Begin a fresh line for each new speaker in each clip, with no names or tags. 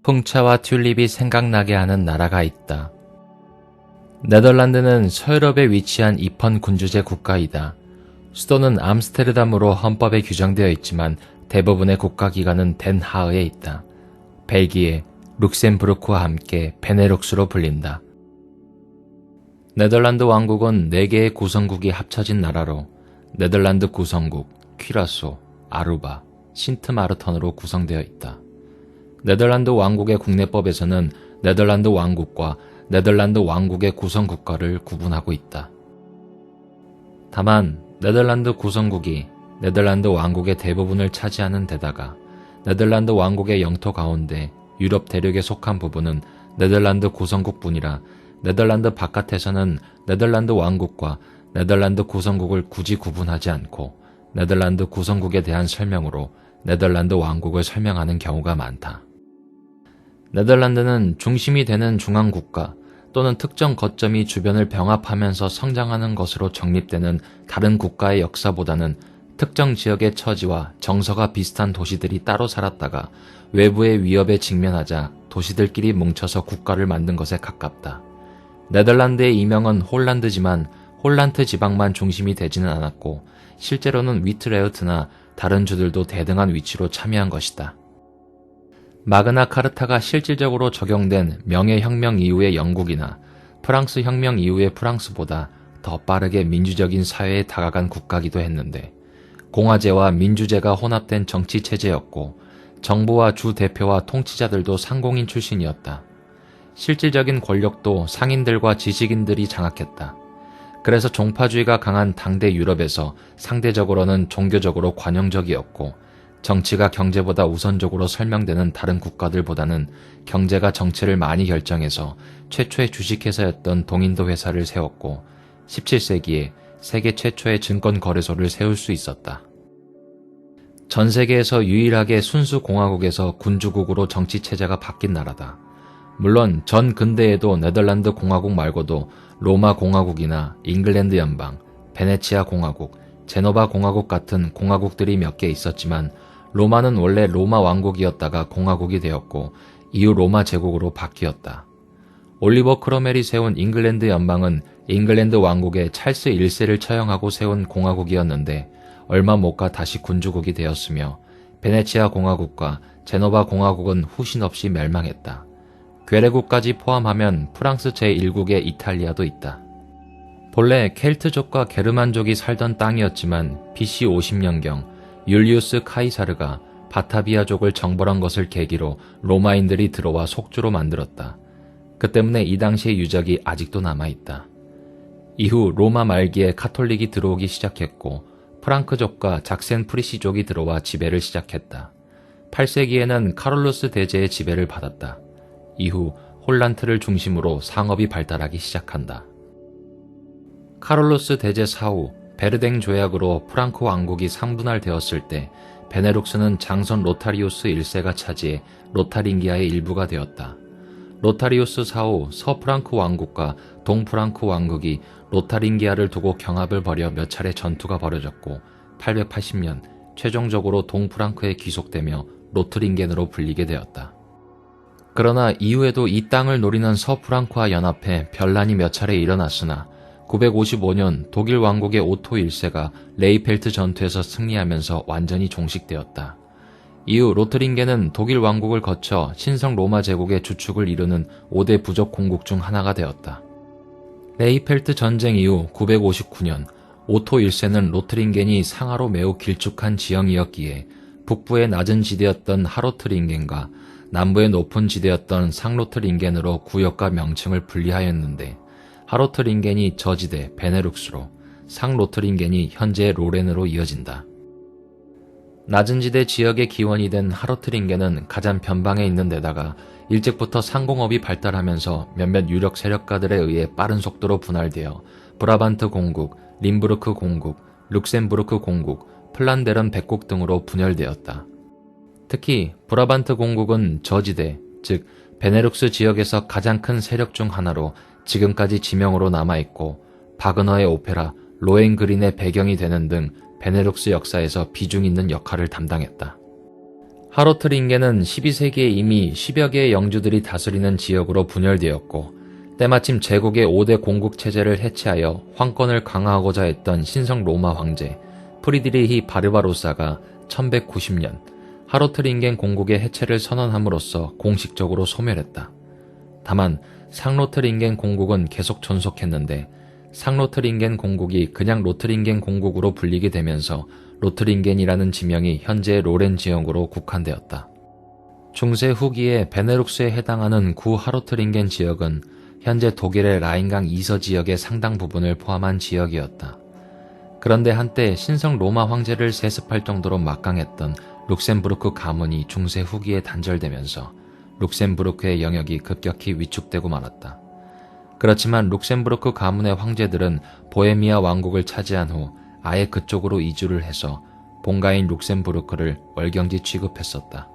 풍차와 튤립이 생각나게 하는 나라가 있다. 네덜란드는 서유럽에 위치한 이펀 군주제 국가이다. 수도는 암스테르담으로 헌법에 규정되어 있지만 대부분의 국가기관은 덴하흐에 있다. 벨기에, 룩셈부르크와 함께 베네룩스로 불린다. 네덜란드 왕국은 4개의 구성국이 합쳐진 나라로 네덜란드 구성국, 퀴라소, 아루바, 신트마르턴으로 구성되어 있다. 네덜란드 왕국의 국내법에서는 네덜란드 왕국과 네덜란드 왕국의 구성국가를 구분하고 있다. 다만 네덜란드 구성국이 네덜란드 왕국의 대부분을 차지하는 데다가 네덜란드 왕국의 영토 가운데 유럽 대륙에 속한 부분은 네덜란드 구성국뿐이라 네덜란드 바깥에서는 네덜란드 왕국과 네덜란드 구성국을 굳이 구분하지 않고 네덜란드 구성국에 대한 설명으로 네덜란드 왕국을 설명하는 경우가 많다. 네덜란드는 중심이 되는 중앙국가 또는 특정 거점이 주변을 병합하면서 성장하는 것으로 정립되는 다른 국가의 역사보다는 특정 지역의 처지와 정서가 비슷한 도시들이 따로 살았다가 외부의 위협에 직면하자 도시들끼리 뭉쳐서 국가를 만든 것에 가깝다. 네덜란드의 이명은 홀란드지만 홀란트 지방만 중심이 되지는 않았고 실제로는 위트레흐트나 다른 주들도 대등한 위치로 참여한 것이다. 마그나 카르타가 실질적으로 적용된 명예혁명 이후의 영국이나 프랑스 혁명 이후의 프랑스보다 더 빠르게 민주적인 사회에 다가간 국가기도 했는데 공화제와 민주제가 혼합된 정치체제였고 정부와 주 대표와 통치자들도 상공인 출신이었다. 실질적인 권력도 상인들과 지식인들이 장악했다. 그래서 종파주의가 강한 당대 유럽에서 상대적으로는 종교적으로 관용적이었고 정치가 경제보다 우선적으로 설명되는 다른 국가들보다는 경제가 정치를 많이 결정해서 최초의 주식회사였던 동인도 회사를 세웠고 17세기에 세계 최초의 증권거래소를 세울 수 있었다. 전 세계에서 유일하게 순수 공화국에서 군주국으로 정치체제가 바뀐 나라다. 물론 전 근대에도 네덜란드 공화국 말고도 로마 공화국이나 잉글랜드 연방, 베네치아 공화국, 제노바 공화국 같은 공화국들이 몇 개 있었지만 로마는 원래 로마 왕국이었다가 공화국이 되었고 이후 로마 제국으로 바뀌었다. 올리버 크로멜이 세운 잉글랜드 연방은 잉글랜드 왕국의 찰스 1세를 처형하고 세운 공화국이었는데 얼마 못 가 다시 군주국이 되었으며 베네치아 공화국과 제노바 공화국은 후신 없이 멸망했다. 괴뢰국까지 포함하면 프랑스 제1국의 이탈리아도 있다. 본래 켈트족과 게르만족이 살던 땅이었지만 BC 50년경 율리우스 카이사르가 바타비아족을 정벌한 것을 계기로 로마인들이 들어와 속주로 만들었다. 그 때문에 이 당시의 유적이 아직도 남아있다. 이후 로마 말기에 카톨릭이 들어오기 시작했고 프랑크족과 작센 프리시족이 들어와 지배를 시작했다. 8세기에는 카롤루스 대제의 지배를 받았다. 이후 홀란트를 중심으로 상업이 발달하기 시작한다. 카롤루스 대제 사후 베르댕 조약으로 프랑크 왕국이 상분할되었을 때 베네룩스는 장손 로타리우스 1세가 차지해 로타링기아의 일부가 되었다. 로타리우스 사후 서프랑크 왕국과 동프랑크 왕국이 로타링기아를 두고 경합을 벌여 몇 차례 전투가 벌어졌고 880년 최종적으로 동프랑크에 귀속되며 로트링겐으로 불리게 되었다. 그러나 이후에도 이 땅을 노리는 서프랑크와 연합해 변란이 몇 차례 일어났으나 955년 독일 왕국의 오토 1세가 레이펠트 전투에서 승리하면서 완전히 종식되었다. 이후 로트링겐은 독일 왕국을 거쳐 신성 로마 제국의 주축을 이루는 5대 부족 공국 중 하나가 되었다. 레이펠트 전쟁 이후 959년 오토 1세는 로트링겐이 상하로 매우 길쭉한 지형이었기에 북부의 낮은 지대였던 하로트링겐과 남부의 높은 지대였던 상로트링겐으로 구역과 명칭을 분리하였는데 하로트링겐이 저지대 베네룩스로 상로트링겐이 현재의 로렌으로 이어진다. 낮은 지대 지역의 기원이 된 하로트링겐은 가장 변방에 있는 데다가 일찍부터 상공업이 발달하면서 몇몇 유력 세력가들에 의해 빠른 속도로 분할되어 브라반트 공국, 림부르크 공국, 룩셈부르크 공국, 플란데른 백국 등으로 분열되었다. 특히 브라반트 공국은 저지대, 즉 베네룩스 지역에서 가장 큰 세력 중 하나로 지금까지 지명으로 남아있고 바그너의 오페라 로헨그린의 배경이 되는 등 베네룩스 역사에서 비중 있는 역할을 담당했다. 하로트링겐은 12세기에 이미 10여 개의 영주들이 다스리는 지역으로 분열되었고 때마침 제국의 5대 공국 체제를 해체하여 황권을 강화하고자 했던 신성 로마 황제 프리드리히 바르바로사가 1190년 하로트링겐 공국의 해체를 선언함으로써 공식적으로 소멸했다. 다만 상로트링겐 공국은 계속 존속했는데 상로트링겐 공국이 그냥 로트링겐 공국으로 불리게 되면서 로트링겐이라는 지명이 현재의 로렌 지역으로 국한되었다. 중세 후기에 베네룩스에 해당하는 구 하로트링겐 지역은 현재 독일의 라인강 이서 지역의 상당 부분을 포함한 지역이었다. 그런데 한때 신성 로마 황제를 세습할 정도로 막강했던 룩셈부르크 가문이 중세 후기에 단절되면서 룩셈부르크의 영역이 급격히 위축되고 말았다. 그렇지만 룩셈부르크 가문의 황제들은 보헤미아 왕국을 차지한 후 아예 그쪽으로 이주를 해서 본가인 룩셈부르크를 월경지 취급했었다.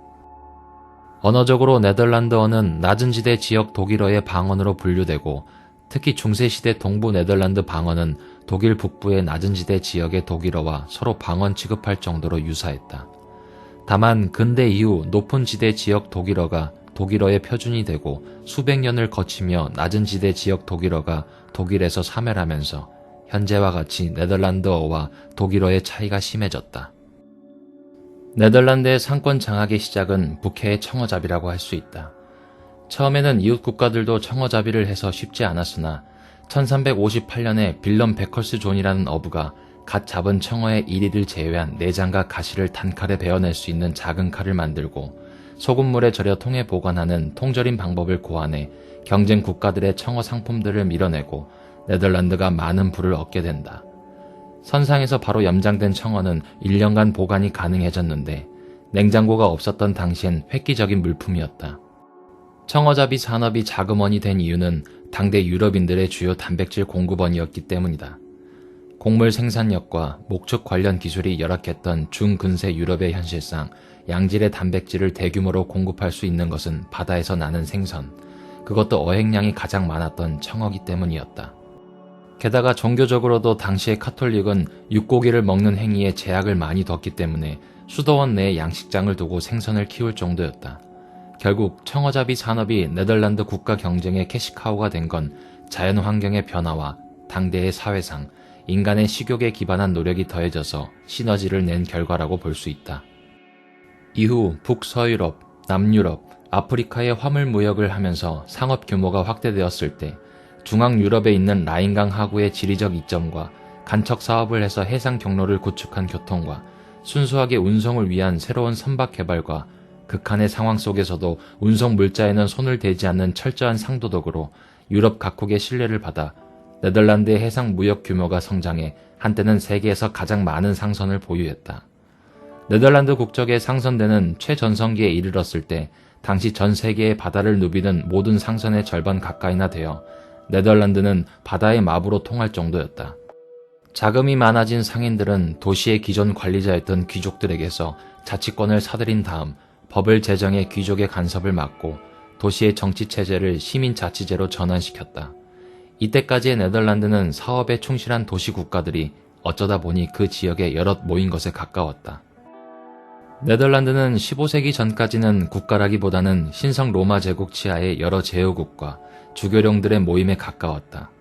언어적으로 네덜란드어는 낮은 지대 지역 독일어의 방언으로 분류되고 특히 중세시대 동부 네덜란드 방언은 독일 북부의 낮은 지대 지역의 독일어와 서로 방언 취급할 정도로 유사했다. 다만 근대 이후 높은 지대 지역 독일어가 독일어의 표준이 되고 수백 년을 거치며 낮은 지대 지역 독일어가 독일에서 사멸하면서 현재와 같이 네덜란드어와 독일어의 차이가 심해졌다. 네덜란드의 상권 장악의 시작은 북해의 청어잡이라고 할 수 있다. 처음에는 이웃 국가들도 청어잡이를 해서 쉽지 않았으나 1358년에 빌럼 베컬스 존이라는 어부가 갓 잡은 청어의 이리를 제외한 내장과 가시를 단칼에 베어낼 수 있는 작은 칼을 만들고 소금물에 절여 통에 보관하는 통절임 방법을 고안해 경쟁 국가들의 청어 상품들을 밀어내고 네덜란드가 많은 부를 얻게 된다. 선상에서 바로 염장된 청어는 1년간 보관이 가능해졌는데 냉장고가 없었던 당시엔 획기적인 물품이었다. 청어잡이 산업이 자금원이 된 이유는 당대 유럽인들의 주요 단백질 공급원이었기 때문이다. 곡물 생산력과 목축 관련 기술이 열악했던 중근세 유럽의 현실상 양질의 단백질을 대규모로 공급할 수 있는 것은 바다에서 나는 생선, 그것도 어획량이 가장 많았던 청어기 때문이었다. 게다가 종교적으로도 당시의 카톨릭은 육고기를 먹는 행위에 제약을 많이 뒀기 때문에 수도원 내에 양식장을 두고 생선을 키울 정도였다. 결국 청어잡이 산업이 네덜란드 국가 경쟁의 캐시카우가 된 건 자연환경의 변화와 당대의 사회상 인간의 식욕에 기반한 노력이 더해져서 시너지를 낸 결과라고 볼 수 있다. 이후 북서유럽, 남유럽, 아프리카의 화물 무역을 하면서 상업 규모가 확대되었을 때 중앙 유럽에 있는 라인강 하구의 지리적 이점과 간척 사업을 해서 해상 경로를 구축한 교통과 순수하게 운송을 위한 새로운 선박 개발과 극한의 상황 속에서도 운송 물자에는 손을 대지 않는 철저한 상도덕으로 유럽 각국의 신뢰를 받아 네덜란드의 해상 무역 규모가 성장해 한때는 세계에서 가장 많은 상선을 보유했다. 네덜란드 국적의 상선대는 최전성기에 이르렀을 때 당시 전 세계의 바다를 누비는 모든 상선의 절반 가까이나 되어 네덜란드는 바다의 마부로 통할 정도였다. 자금이 많아진 상인들은 도시의 기존 관리자였던 귀족들에게서 자치권을 사들인 다음 법을 제정해 귀족의 간섭을 막고 도시의 정치체제를 시민자치제로 전환시켰다. 이때까지의 네덜란드는 사업에 충실한 도시 국가들이 어쩌다 보니 그 지역에 여럿 모인 것에 가까웠다. 네덜란드는 15세기 전까지는 국가라기보다는 신성 로마 제국 치하의 여러 제후국과 주교령들의 모임에 가까웠다.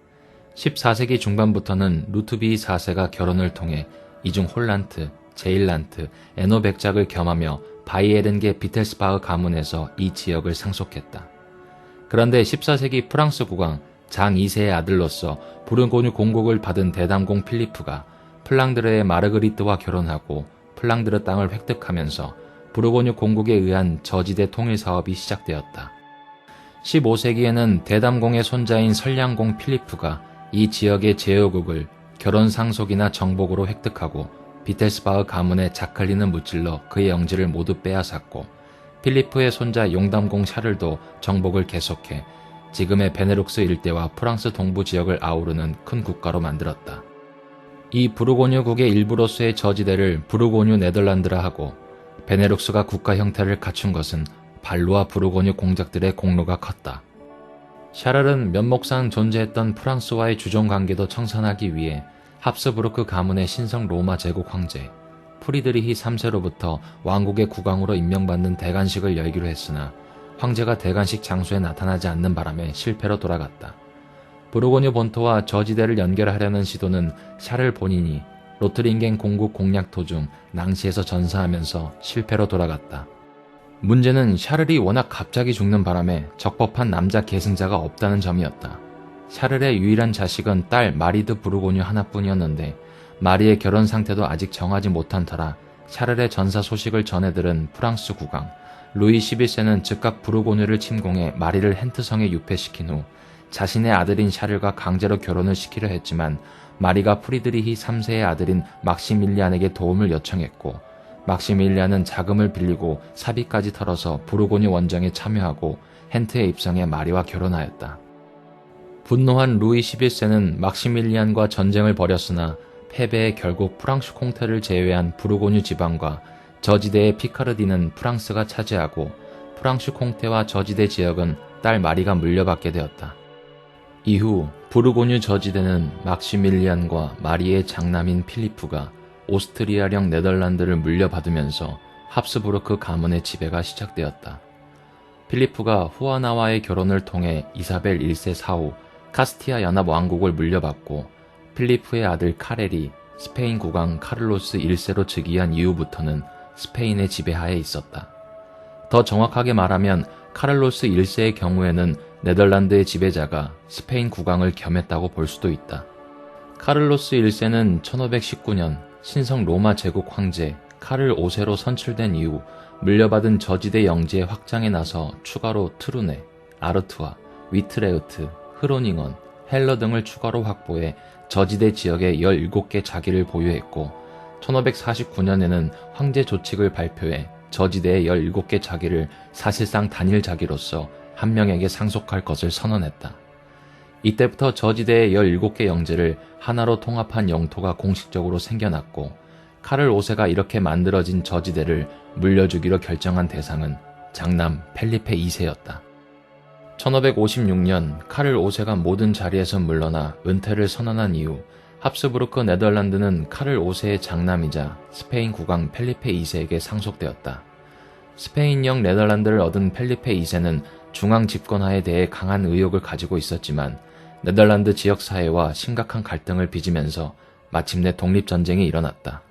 14세기 중반부터는 루트비히 4세가 결혼을 통해 이중 홀란트, 제일란트, 에노백작을 겸하며 바이에른게 비텔스바흐 가문에서 이 지역을 상속했다. 그런데 14세기 프랑스 국왕 장 2세의 아들로서 부르고뉴 공국을 받은 대담공 필리프가 플랑드르의 마르그리트와 결혼하고 플랑드르 땅을 획득하면서 부르고뉴 공국에 의한 저지대 통일 사업이 시작되었다. 15세기에는 대담공의 손자인 설량공 필리프가 이 지역의 제후국을 결혼 상속이나 정복으로 획득하고 비텔스바흐 가문의 자칼린을 무찔러 그의 영지를 모두 빼앗았고 필리프의 손자 용담공 샤를도 정복을 계속해 지금의 베네룩스 일대와 프랑스 동부 지역을 아우르는 큰 국가로 만들었다. 이 부르고뉴국의 일부로서의 저지대를 부르고뉴 네덜란드라 하고 베네룩스가 국가 형태를 갖춘 것은 발루와 부르고뉴 공작들의 공로가 컸다. 샤를은 면목상 존재했던 프랑스와의 주종 관계도 청산하기 위해 합스부르크 가문의 신성 로마 제국 황제, 프리드리히 3세로부터 왕국의 국왕으로 임명받는 대관식을 열기로 했으나 황제가 대관식 장소에 나타나지 않는 바람에 실패로 돌아갔다. 부르고뉴 본토와 저지대를 연결하려는 시도는 샤를 본인이 로트링겐 공국 공략 도중 낭시에서 전사하면서 실패로 돌아갔다. 문제는 샤를이 워낙 갑자기 죽는 바람에 적법한 남자 계승자가 없다는 점이었다. 샤를의 유일한 자식은 딸 마리드 부르고뉴 하나뿐이었는데 마리의 결혼 상태도 아직 정하지 못한 터라 샤를의 전사 소식을 전해들은 프랑스 국왕 루이 11세는 즉각 부르고뉴를 침공해 마리를 헨트성에 유폐시킨 후 자신의 아들인 샤를과 강제로 결혼을 시키려 했지만 마리가 프리드리히 3세의 아들인 막시밀리안에게 도움을 요청했고 막시밀리안은 자금을 빌리고 사비까지 털어서 부르고뉴 원정에 참여하고 헨트에 입성해 마리와 결혼하였다. 분노한 루이 11세는 막시밀리안과 전쟁을 벌였으나 패배해 결국 프랑스 콩테를 제외한 부르고뉴 지방과 저지대의 피카르디는 프랑스가 차지하고 프랑스 콩테와 저지대 지역은 딸 마리가 물려받게 되었다. 이후 부르고뉴 저지대는 막시밀리안과 마리의 장남인 필리프가 오스트리아령 네덜란드를 물려받으면서 합스부르크 가문의 지배가 시작되었다. 필리프가 후아나와의 결혼을 통해 이사벨 1세 사후 카스티아 연합 왕국을 물려받고 필리프의 아들 카렐이 스페인 국왕 카를로스 1세로 즉위한 이후부터는 스페인의 지배하에 있었다. 더 정확하게 말하면 카를로스 1세의 경우에는 네덜란드의 지배자가 스페인 국왕을 겸했다고 볼 수도 있다. 카를로스 1세는 1519년 신성 로마 제국 황제 카를 5세로 선출된 이후 물려받은 저지대 영지의 확장에 나서 추가로 트루네, 아르투아, 위트레흐트, 흐로닝언, 헬러 등을 추가로 확보해 저지대 지역에 17개 자기를 보유했고 1549년에는 황제 조칙을 발표해 저지대의 17개 자기를 사실상 단일 자기로서 한 명에게 상속할 것을 선언했다. 이때부터 저지대의 17개 영지를 하나로 통합한 영토가 공식적으로 생겨났고 카를 5세가 이렇게 만들어진 저지대를 물려주기로 결정한 대상은 장남 펠리페 2세였다. 1556년 카를 5세가 모든 자리에서 물러나 은퇴를 선언한 이후 합스부르크 네덜란드는 카를 5세의 장남이자 스페인 국왕 펠리페 2세에게 상속되었다. 스페인령 네덜란드를 얻은 펠리페 2세는 중앙 집권화에 대해 강한 의욕을 가지고 있었지만 네덜란드 지역사회와 심각한 갈등을 빚으면서 마침내 독립전쟁이 일어났다.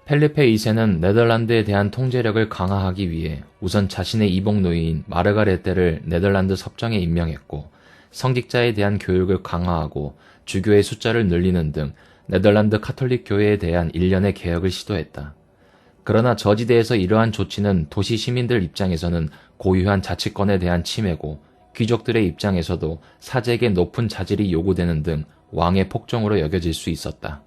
펠리페 2세는 네덜란드에 대한 통제력을 강화하기 위해 우선 자신의 이복 노이인 마르가레테를 네덜란드 섭정에 임명했고 성직자에 대한 교육을 강화하고 주교의 숫자를 늘리는 등 네덜란드 카톨릭 교회에 대한 일련의 개혁을 시도했다. 그러나 저지대에서 이러한 조치는 도시 시민들 입장에서는 고유한 자치권에 대한 침해고 귀족들의 입장에서도 사제에게 높은 자질이 요구되는 등 왕의 폭정으로 여겨질 수 있었다.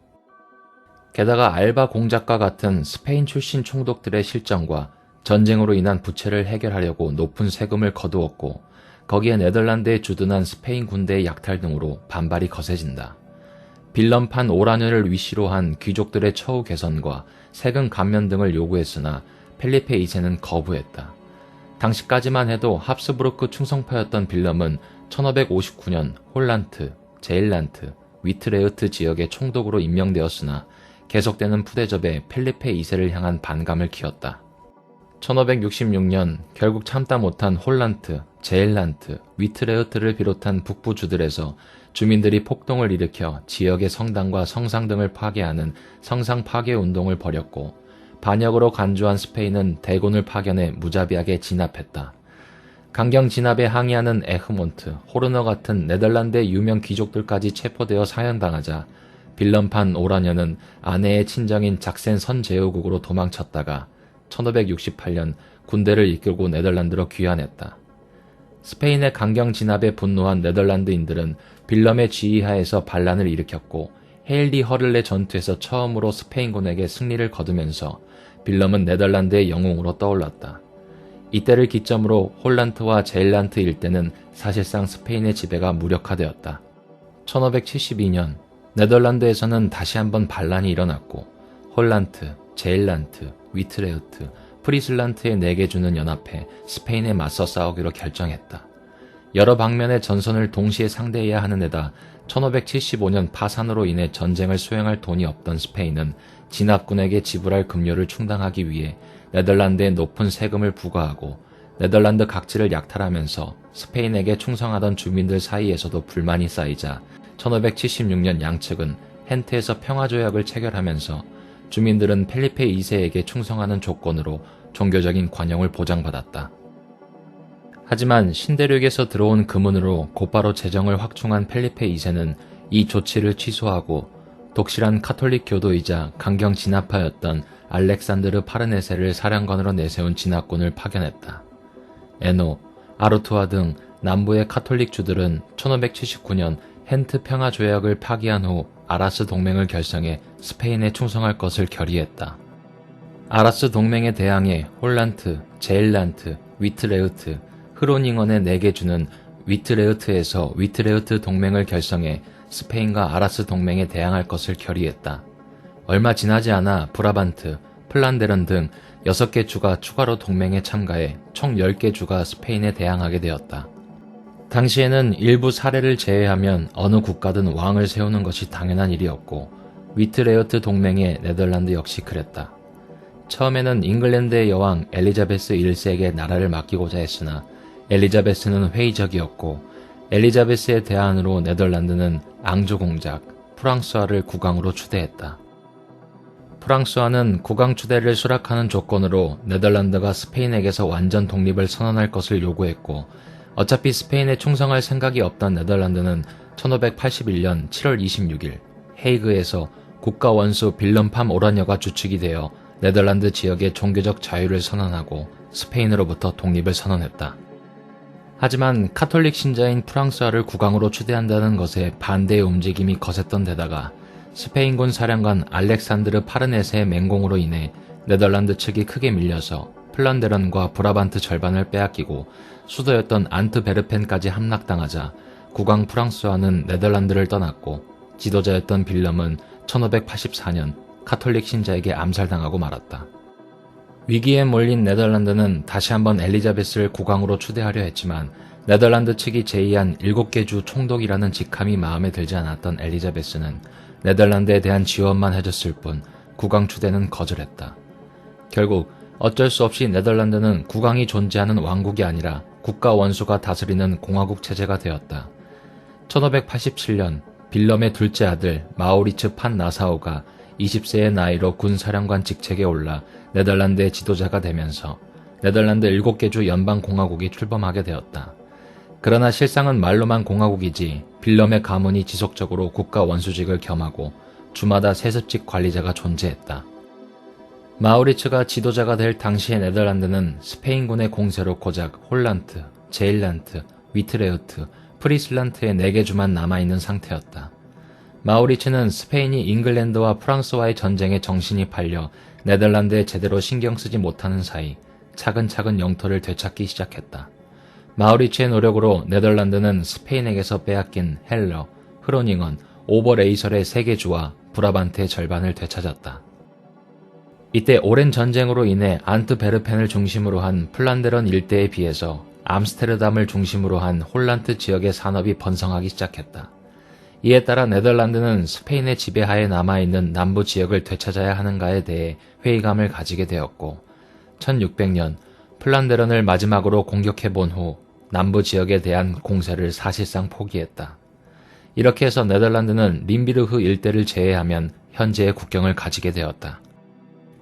게다가 알바 공작과 같은 스페인 출신 총독들의 실정과 전쟁으로 인한 부채를 해결하려고 높은 세금을 거두었고 거기에 네덜란드에 주둔한 스페인 군대의 약탈 등으로 반발이 거세진다. 빌럼판 오라뉴를 위시로 한 귀족들의 처우 개선과 세금 감면 등을 요구했으나 펠리페 2세는 거부했다. 당시까지만 해도 합스부르크 충성파였던 빌럼은 1559년 홀란트, 제일란트, 위트레흐트 지역의 총독으로 임명되었으나 계속되는 푸대접에 펠리페 2세를 향한 반감을 키웠다. 1566년 결국 참다 못한 홀란트, 제일란트, 위트레흐트를 비롯한 북부주들에서 주민들이 폭동을 일으켜 지역의 성당과 성상 등을 파괴하는 성상 파괴 운동을 벌였고 반역으로 간주한 스페인은 대군을 파견해 무자비하게 진압했다. 강경 진압에 항의하는 에흐몬트, 호르너 같은 네덜란드의 유명 귀족들까지 체포되어 사형당하자 빌럼판 오라녀는 아내의 친정인 작센 선제후국으로 도망쳤다가 1568년 군대를 이끌고 네덜란드로 귀환했다. 스페인의 강경 진압에 분노한 네덜란드인들은 빌럼의 지휘하에서 반란을 일으켰고 헤일리 허를레 전투에서 처음으로 스페인군에게 승리를 거두면서 빌럼은 네덜란드의 영웅으로 떠올랐다. 이때를 기점으로 홀란트와 제일란트 일대는 사실상 스페인의 지배가 무력화되었다. 1572년 네덜란드에서는 다시 한번 반란이 일어났고 홀란트, 제일란트, 위트레흐트, 프리슬란트의 4개 주는 연합해 스페인에 맞서 싸우기로 결정했다. 여러 방면의 전선을 동시에 상대해야 하는 데다 1575년 파산으로 인해 전쟁을 수행할 돈이 없던 스페인은 진압군에게 지불할 급료를 충당하기 위해 네덜란드에 높은 세금을 부과하고 네덜란드 각지를 약탈하면서 스페인에게 충성하던 주민들 사이에서도 불만이 쌓이자 1576년 양측은 hen트에서 평화조약을 체결하면서 주민들은 펠리페 2세에게 충성하는 조건으로 종교적인 관용을 보장받았다. 하지만 신대륙에서 들어온 금은으로 곧바로 재정을 확충한 펠리페 2세는 이 조치를 취소하고 독실한 카톨릭 교도이자 강경 진압파였던 알렉산드르 파르네세를 사령관으로 내세운 진압군을 파견했다. 에노, 아르투아 등 남부의 카톨릭 주들은 1579년 hen트 평화조약을 파기한 후 아라스 동맹을 결성해 스페인에 충성할 것을 결의했다. 아라스 동맹에 대항해 홀란트, 제일란트, 위트레흐트, 흐로닝언의 4개 주는 위트레흐트에서 위트레흐트 동맹을 결성해 스페인과 아라스 동맹에 대항할 것을 결의했다. 얼마 지나지 않아 브라반트, 플란데른 등 6개 주가 추가로 동맹에 참가해 총 10개 주가 스페인에 대항하게 되었다. 당시에는 일부 사례를 제외하면 어느 국가든 왕을 세우는 것이 당연한 일이었고 위트레흐트 동맹의 네덜란드 역시 그랬다. 처음에는 잉글랜드의 여왕 엘리자베스 1세에게 나라를 맡기고자 했으나 엘리자베스는 회의적이었고 엘리자베스의 대안으로 네덜란드는 앙조 공작, 프랑스와를 국왕으로 추대했다. 프랑스와는 국왕 추대를 수락하는 조건으로 네덜란드가 스페인에게서 완전 독립을 선언할 것을 요구했고 어차피 스페인에 충성할 생각이 없던 네덜란드는 1581년 7월 26일 헤이그에서 국가 원수 빌럼팜 오라녀가 주축이 되어 네덜란드 지역의 종교적 자유를 선언하고 스페인으로부터 독립을 선언했다. 하지만 카톨릭 신자인 프랑스와를 국왕으로 추대한다는 것에 반대의 움직임이 거셌던 데다가 스페인군 사령관 알렉산드르 파르네세의 맹공으로 인해 네덜란드 측이 크게 밀려서 플란데런과 브라반트 절반을 빼앗기고 수도였던 안트베르펜까지 함락당하자 국왕 프랑스와는 네덜란드를 떠났고 지도자였던 빌럼은 1584년 카톨릭 신자에게 암살당하고 말았다. 위기에 몰린 네덜란드는 다시 한번 엘리자베스를 국왕으로 추대하려 했지만 네덜란드 측이 제의한 7개 주 총독이라는 직함이 마음에 들지 않았던 엘리자베스는 네덜란드에 대한 지원만 해줬을 뿐 국왕 추대는 거절했다. 결국 어쩔 수 없이 네덜란드는 국왕이 존재하는 왕국이 아니라 국가 원수가 다스리는 공화국 체제가 되었다. 1587년 빌럼의 둘째 아들 마우리츠 판 나사우가 20세의 나이로 군사령관 직책에 올라 네덜란드의 지도자가 되면서 네덜란드 7개 주 연방공화국이 출범하게 되었다. 그러나 실상은 말로만 공화국이지 빌럼의 가문이 지속적으로 국가 원수직을 겸하고 주마다 세습직 관리자가 존재했다. 마우리츠가 지도자가 될 당시의 네덜란드는 스페인군의 공세로 고작 홀란트, 제일란트, 위트레흐트, 프리슬란트의 4개 주만 남아있는 상태였다. 마우리츠는 스페인이 잉글랜드와 프랑스와의 전쟁에 정신이 팔려 네덜란드에 제대로 신경 쓰지 못하는 사이 차근차근 영토를 되찾기 시작했다. 마우리츠의 노력으로 네덜란드는 스페인에게서 빼앗긴 헬러, 흐로닝언, 오버레이설의 3개 주와 브라반트의 절반을 되찾았다. 이때 오랜 전쟁으로 인해 안트베르펜을 중심으로 한 플란데런 일대에 비해서 암스테르담을 중심으로 한 홀란트 지역의 산업이 번성하기 시작했다. 이에 따라 네덜란드는 스페인의 지배하에 남아있는 남부 지역을 되찾아야 하는가에 대해 회의감을 가지게 되었고 1600년 플란데런을 마지막으로 공격해본 후 남부 지역에 대한 공세를 사실상 포기했다. 이렇게 해서 네덜란드는 림비르흐 일대를 제외하면 현재의 국경을 가지게 되었다.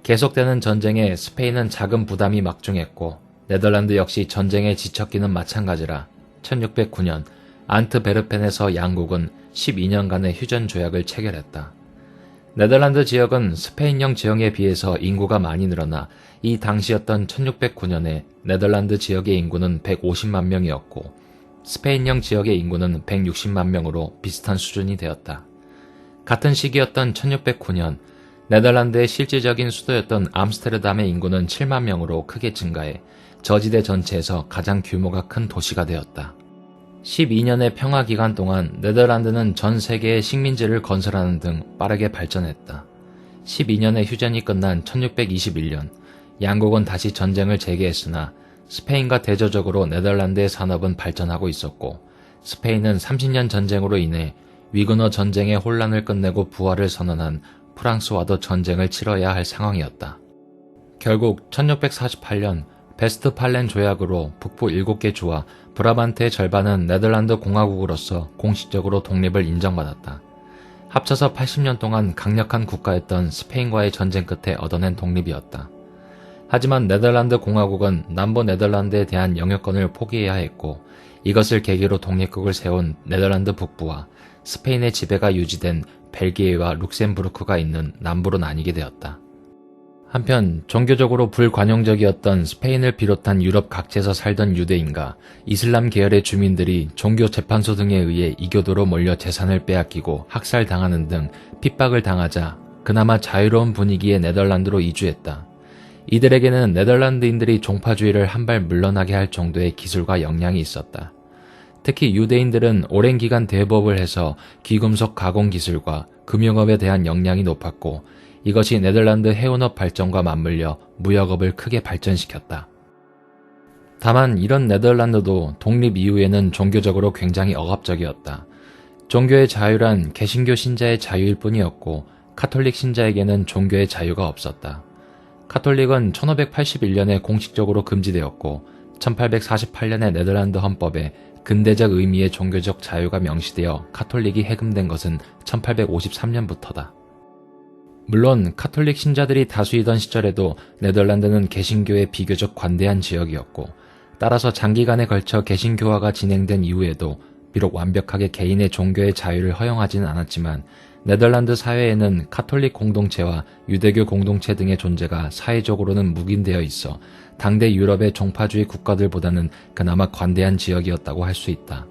계속되는 전쟁에 스페인은 작은 부담이 막중했고 네덜란드 역시 전쟁에 지쳤기는 마찬가지라 1609년 안트베르펜에서 양국은 12년간의 휴전 조약을 체결했다. 네덜란드 지역은 스페인령 지역에 비해서 인구가 많이 늘어나 이 당시였던 1609년에 네덜란드 지역의 인구는 150만 명이었고 스페인령 지역의 인구는 160만 명으로 비슷한 수준이 되었다. 같은 시기였던 1609년 네덜란드의 실질적인 수도였던 암스테르담의 인구는 7만 명으로 크게 증가해 저지대 전체에서 가장 규모가 큰 도시가 되었다. 12년의 평화 기간 동안 네덜란드는 전 세계에 식민지를 건설하는 등 빠르게 발전했다. 12년의 휴전이 끝난 1621년 양국은 다시 전쟁을 재개했으나 스페인과 대조적으로 네덜란드의 산업은 발전하고 있었고, 스페인은 30년 전쟁으로 인해 위그너 전쟁의 혼란을 끝내고 부활을 선언한 프랑스와도 전쟁을 치러야 할 상황이었다. 결국 1648년 베스트팔렌 조약으로 북부 7개 주와 브라반트의 절반은 네덜란드 공화국으로서 공식적으로 독립을 인정받았다. 합쳐서 80년 동안 강력한 국가였던 스페인과의 전쟁 끝에 얻어낸 독립이었다. 하지만 네덜란드 공화국은 남부 네덜란드에 대한 영유권을 포기해야 했고, 이것을 계기로 독립국을 세운 네덜란드 북부와 스페인의 지배가 유지된 벨기에와 룩셈부르크가 있는 남부로 나뉘게 되었다. 한편 종교적으로 불관용적이었던 스페인을 비롯한 유럽 각지에서 살던 유대인과 이슬람 계열의 주민들이 종교재판소 등에 의해 이교도로 몰려 재산을 빼앗기고 학살당하는 등 핍박을 당하자 그나마 자유로운 분위기의 네덜란드로 이주했다. 이들에게는 네덜란드인들이 종파주의를 한 발 물러나게 할 정도의 기술과 역량이 있었다. 특히 유대인들은 오랜 기간 대부업을 해서 귀금속 가공 기술과 금융업에 대한 역량이 높았고, 이것이 네덜란드 해운업 발전과 맞물려 무역업을 크게 발전시켰다. 다만 이런 네덜란드도 독립 이후에는 종교적으로 굉장히 억압적이었다. 종교의 자유란 개신교 신자의 자유일 뿐이었고, 카톨릭 신자에게는 종교의 자유가 없었다. 카톨릭은 1581년에 공식적으로 금지되었고, 1848년의 네덜란드 헌법에 근대적 의미의 종교적 자유가 명시되어 카톨릭이 해금된 것은 1853년부터다. 물론 카톨릭 신자들이 다수이던 시절에도 네덜란드는 개신교에 비교적 관대한 지역이었고, 따라서 장기간에 걸쳐 개신교화가 진행된 이후에도 비록 완벽하게 개인의 종교의 자유를 허용하지는 않았지만, 네덜란드 사회에는 카톨릭 공동체와 유대교 공동체 등의 존재가 사회적으로는 묵인되어 있어 당대 유럽의 종파주의 국가들보다는 그나마 관대한 지역이었다고 할 수 있다.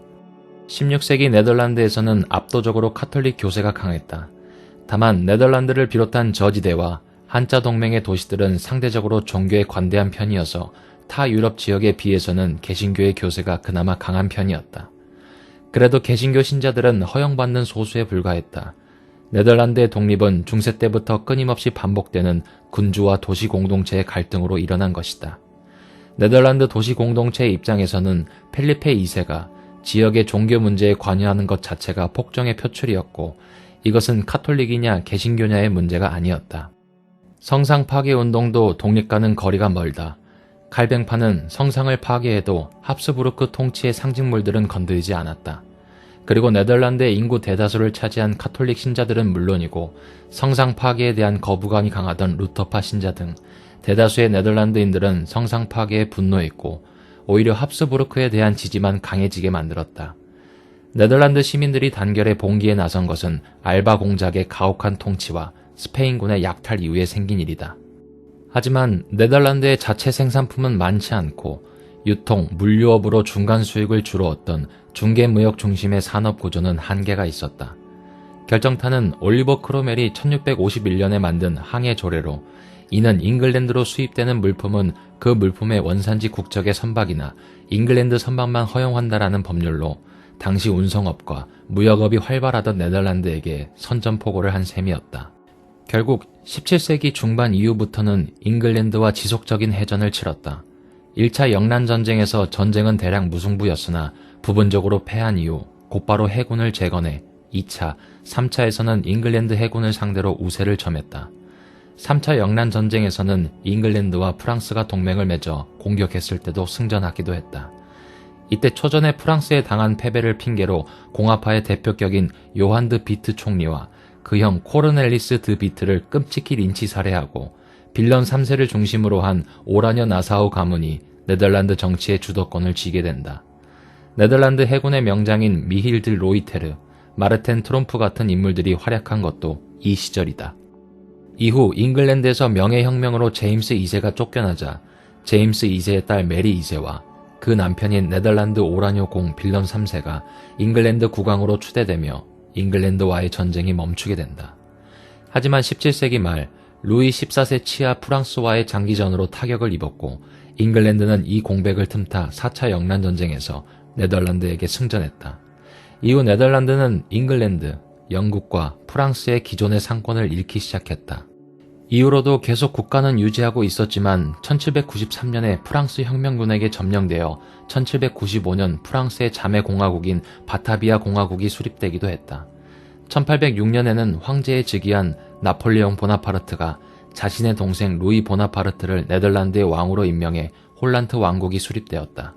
16세기 네덜란드에서는 압도적으로 카톨릭 교세가 강했다. 다만 네덜란드를 비롯한 저지대와 한자 동맹의 도시들은 상대적으로 종교에 관대한 편이어서 타 유럽 지역에 비해서는 개신교의 교세가 그나마 강한 편이었다. 그래도 개신교 신자들은 허용받는 소수에 불과했다. 네덜란드의 독립은 중세 때부터 끊임없이 반복되는 군주와 도시 공동체의 갈등으로 일어난 것이다. 네덜란드 도시 공동체의 입장에서는 펠리페 2세가 지역의 종교 문제에 관여하는 것 자체가 폭정의 표출이었고, 이것은 카톨릭이냐 개신교냐의 문제가 아니었다. 성상 파괴 운동도 독립과는 거리가 멀다. 칼뱅파는 성상을 파괴해도 합스부르크 통치의 상징물들은 건드리지 않았다. 그리고 네덜란드의 인구 대다수를 차지한 카톨릭 신자들은 물론이고, 성상 파괴에 대한 거부감이 강하던 루터파 신자 등 대다수의 네덜란드인들은 성상 파괴에 분노했고, 오히려 합스부르크에 대한 지지만 강해지게 만들었다. 네덜란드 시민들이 단결에 봉기에 나선 것은 알바 공작의 가혹한 통치와 스페인군의 약탈 이후에 생긴 일이다. 하지만 네덜란드의 자체 생산품은 많지 않고, 유통, 물류업으로 중간 수익을 주로 얻던 중개무역 중심의 산업 구조는 한계가 있었다. 결정타는 올리버 크로멜이 1651년에 만든 항해 조례로, 이는 잉글랜드로 수입되는 물품은 그 물품의 원산지 국적의 선박이나 잉글랜드 선박만 허용한다라는 법률로 당시 운송업과 무역업이 활발하던 네덜란드에게 선전포고를 한 셈이었다. 결국 17세기 중반 이후부터는 잉글랜드와 지속적인 해전을 치렀다. 1차 영란전쟁에서 전쟁은 대략 무승부였으나 부분적으로 패한 이후 곧바로 해군을 재건해 2차, 3차에서는 잉글랜드 해군을 상대로 우세를 점했다. 3차 영란전쟁에서는 잉글랜드와 프랑스가 동맹을 맺어 공격했을 때도 승전하기도 했다. 이때 초전에 프랑스에 당한 패배를 핑계로 공화파의 대표격인 요한 드 비트 총리와 그 형 코르넬리스 드 비트를 끔찍히 린치 살해하고, 빌런 3세를 중심으로 한 오라녀 나사우 가문이 네덜란드 정치의 주도권을 쥐게 된다. 네덜란드 해군의 명장인 미힐드 로이테르, 마르텐 트롬프 같은 인물들이 활약한 것도 이 시절이다. 이후 잉글랜드에서 명예혁명으로 제임스 2세가 쫓겨나자 제임스 2세의 딸 메리 2세와 그 남편인 네덜란드 오라뇨 공 빌런 3세가 잉글랜드 국왕으로 추대되며 잉글랜드와의 전쟁이 멈추게 된다. 하지만 17세기 말 루이 14세 치하 프랑스와의 장기전으로 타격을 입었고, 잉글랜드는 이 공백을 틈타 4차 영란전쟁에서 네덜란드에게 승전했다. 이후 네덜란드는 잉글랜드, 영국과 프랑스의 기존의 상권을 잃기 시작했다. 이후로도 계속 국가는 유지하고 있었지만 1793년에 프랑스 혁명군에게 점령되어 1795년 프랑스의 자매 공화국인 바타비아 공화국이 수립되기도 했다. 1806년에는 황제에 즉위한 나폴레옹 보나파르트가 자신의 동생 루이 보나파르트를 네덜란드의 왕으로 임명해 홀란드 왕국이 수립되었다.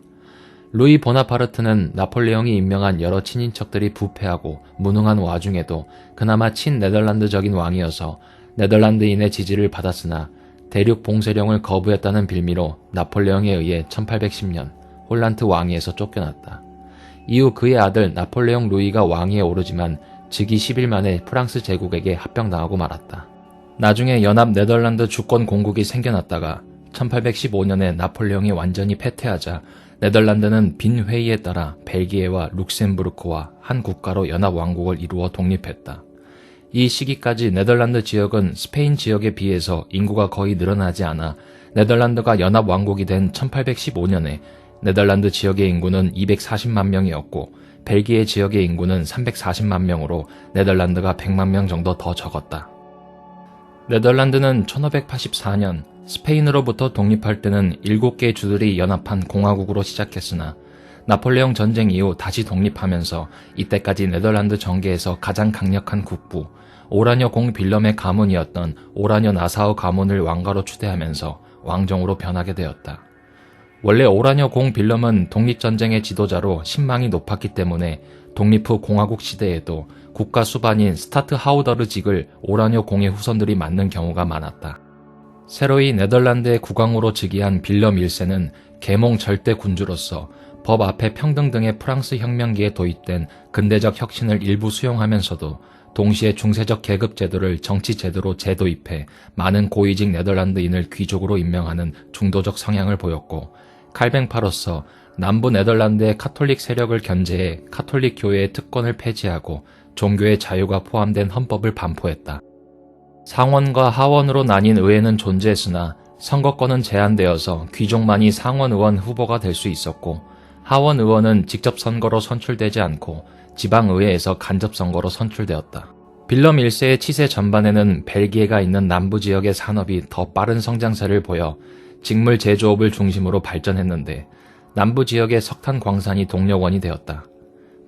루이 보나파르트는 나폴레옹이 임명한 여러 친인척들이 부패하고 무능한 와중에도 그나마 친네덜란드적인 왕이어서 네덜란드인의 지지를 받았으나 대륙 봉쇄령을 거부했다는 빌미로 나폴레옹에 의해 1810년 홀란드 왕위에서 쫓겨났다. 이후 그의 아들 나폴레옹 루이가 왕위에 오르지만 즉위 10일 만에 프랑스 제국에게 합병당하고 말았다. 나중에 연합 네덜란드 주권 공국이 생겨났다가 1815년에 나폴레옹이 완전히 패퇴하자 네덜란드는 빈 회의에 따라 벨기에와 룩셈부르크와 한 국가로 연합 왕국을 이루어 독립했다. 이 시기까지 네덜란드 지역은 스페인 지역에 비해서 인구가 거의 늘어나지 않아 네덜란드가 연합 왕국이 된 1815년에 네덜란드 지역의 인구는 240만 명이었고 벨기에 지역의 인구는 340만 명으로 네덜란드가 100만 명 정도 더 적었다. 네덜란드는 1584년 스페인으로부터 독립할 때는 7개의 주들이 연합한 공화국으로 시작했으나 나폴레옹 전쟁 이후 다시 독립하면서 이때까지 네덜란드 정계에서 가장 강력한 국부 오라뇨 공 빌럼의 가문이었던 오라뇨 나사우 가문을 왕가로 추대하면서 왕정으로 변하게 되었다. 원래 오라뇨 공 빌럼은 독립전쟁의 지도자로 신망이 높았기 때문에 독립 후 공화국 시대에도 국가 수반인 스타트 하우더르직을 오라뇨 공의 후손들이 맡는 경우가 많았다. 새로이 네덜란드의 국왕으로 즉위한 빌럼 1세는 계몽 절대 군주로서 법 앞에 평등 등의 프랑스 혁명기에 도입된 근대적 혁신을 일부 수용하면서도 동시에 중세적 계급 제도를 정치 제도로 재도입해 많은 고위직 네덜란드인을 귀족으로 임명하는 중도적 성향을 보였고 칼뱅파로서 남부 네덜란드의 카톨릭 세력을 견제해 카톨릭 교회의 특권을 폐지하고 종교의 자유가 포함된 헌법을 반포했다. 상원과 하원으로 나뉜 의회는 존재했으나 선거권은 제한되어서 귀족만이 상원 의원 후보가 될 수 있었고 하원 의원은 직접 선거로 선출되지 않고 지방의회에서 간접 선거로 선출되었다. 빌럼 1세의 치세 전반에는 벨기에가 있는 남부 지역의 산업이 더 빠른 성장세를 보여 직물 제조업을 중심으로 발전했는데 남부 지역의 석탄 광산이 동력원이 되었다.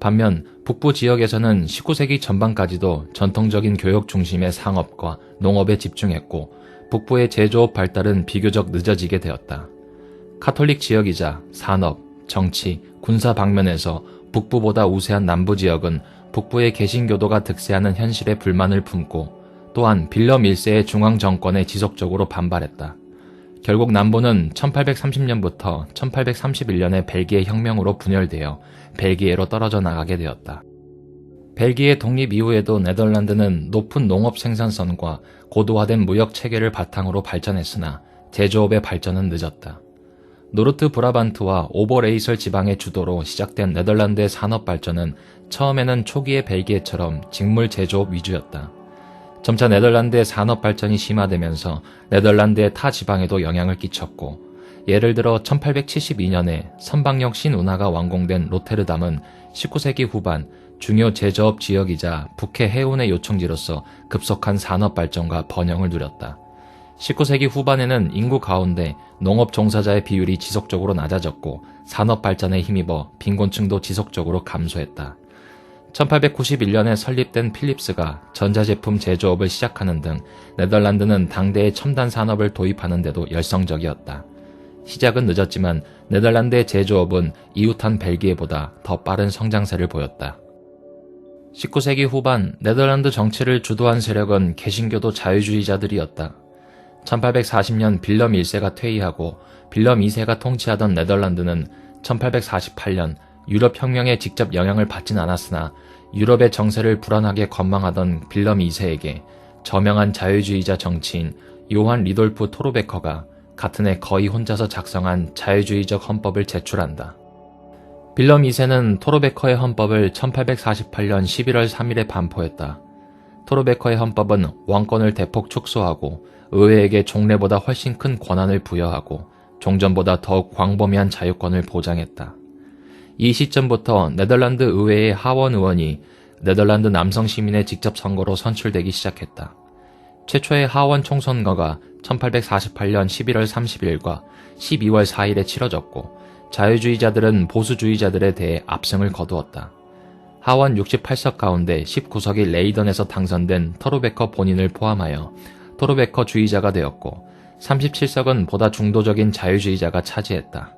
반면 북부 지역에서는 19세기 전반까지도 전통적인 교역 중심의 상업과 농업에 집중했고 북부의 제조업 발달은 비교적 늦어지게 되었다. 카톨릭 지역이자 산업, 정치, 군사 방면에서 북부보다 우세한 남부 지역은 북부의 개신교도가 득세하는 현실에 불만을 품고 또한 빌럼 1세의 중앙정권에 지속적으로 반발했다. 결국 남부는 1830년부터 1831년의 벨기에 혁명으로 분열되어 벨기에로 떨어져 나가게 되었다. 벨기에 독립 이후에도 네덜란드는 높은 농업 생산성과 고도화된 무역 체계를 바탕으로 발전했으나 제조업의 발전은 늦었다. 노르트 브라반트와 오버레이설 지방의 주도로 시작된 네덜란드의 산업 발전은 처음에는 초기의 벨기에처럼 직물 제조업 위주였다. 점차 네덜란드의 산업 발전이 심화되면서 네덜란드의 타 지방에도 영향을 끼쳤고 예를 들어 1872년에 선박역 신운하가 완공된 로테르담은 19세기 후반 중요 제조업 지역이자 북해 해운의 요충지로서 급속한 산업 발전과 번영을 누렸다. 19세기 후반에는 인구 가운데 농업 종사자의 비율이 지속적으로 낮아졌고 산업 발전에 힘입어 빈곤층도 지속적으로 감소했다. 1891년에 설립된 필립스가 전자제품 제조업을 시작하는 등 네덜란드는 당대의 첨단 산업을 도입하는 데도 열성적이었다. 시작은 늦었지만 네덜란드의 제조업은 이웃한 벨기에보다 더 빠른 성장세를 보였다. 19세기 후반 네덜란드 정치를 주도한 세력은 개신교도 자유주의자들이었다. 1840년 빌럼 1세가 퇴위하고 빌럼 2세가 통치하던 네덜란드는 1848년 유럽 혁명에 직접 영향을 받진 않았으나 유럽의 정세를 불안하게 관망하던 빌럼 2세에게 저명한 자유주의자 정치인 요한 리돌프 토르베커가 같은 해 거의 혼자서 작성한 자유주의적 헌법을 제출한다. 빌럼 2세는 토르베커의 헌법을 1848년 11월 3일에 반포했다. 토르베커의 헌법은 왕권을 대폭 축소하고 의회에게 종래보다 훨씬 큰 권한을 부여하고 종전보다 더욱 광범위한 자유권을 보장했다. 이 시점부터 네덜란드 의회의 하원 의원이 네덜란드 남성 시민의 직접 선거로 선출되기 시작했다. 최초의 하원 총선거가 1848년 11월 30일과 12월 4일에 치러졌고 자유주의자들은 보수주의자들에 대해 압승을 거두었다. 하원 68석 가운데 19석이 레이던에서 당선된 토르베커 본인을 포함하여 토르베커 주의자가 되었고 37석은 보다 중도적인 자유주의자가 차지했다.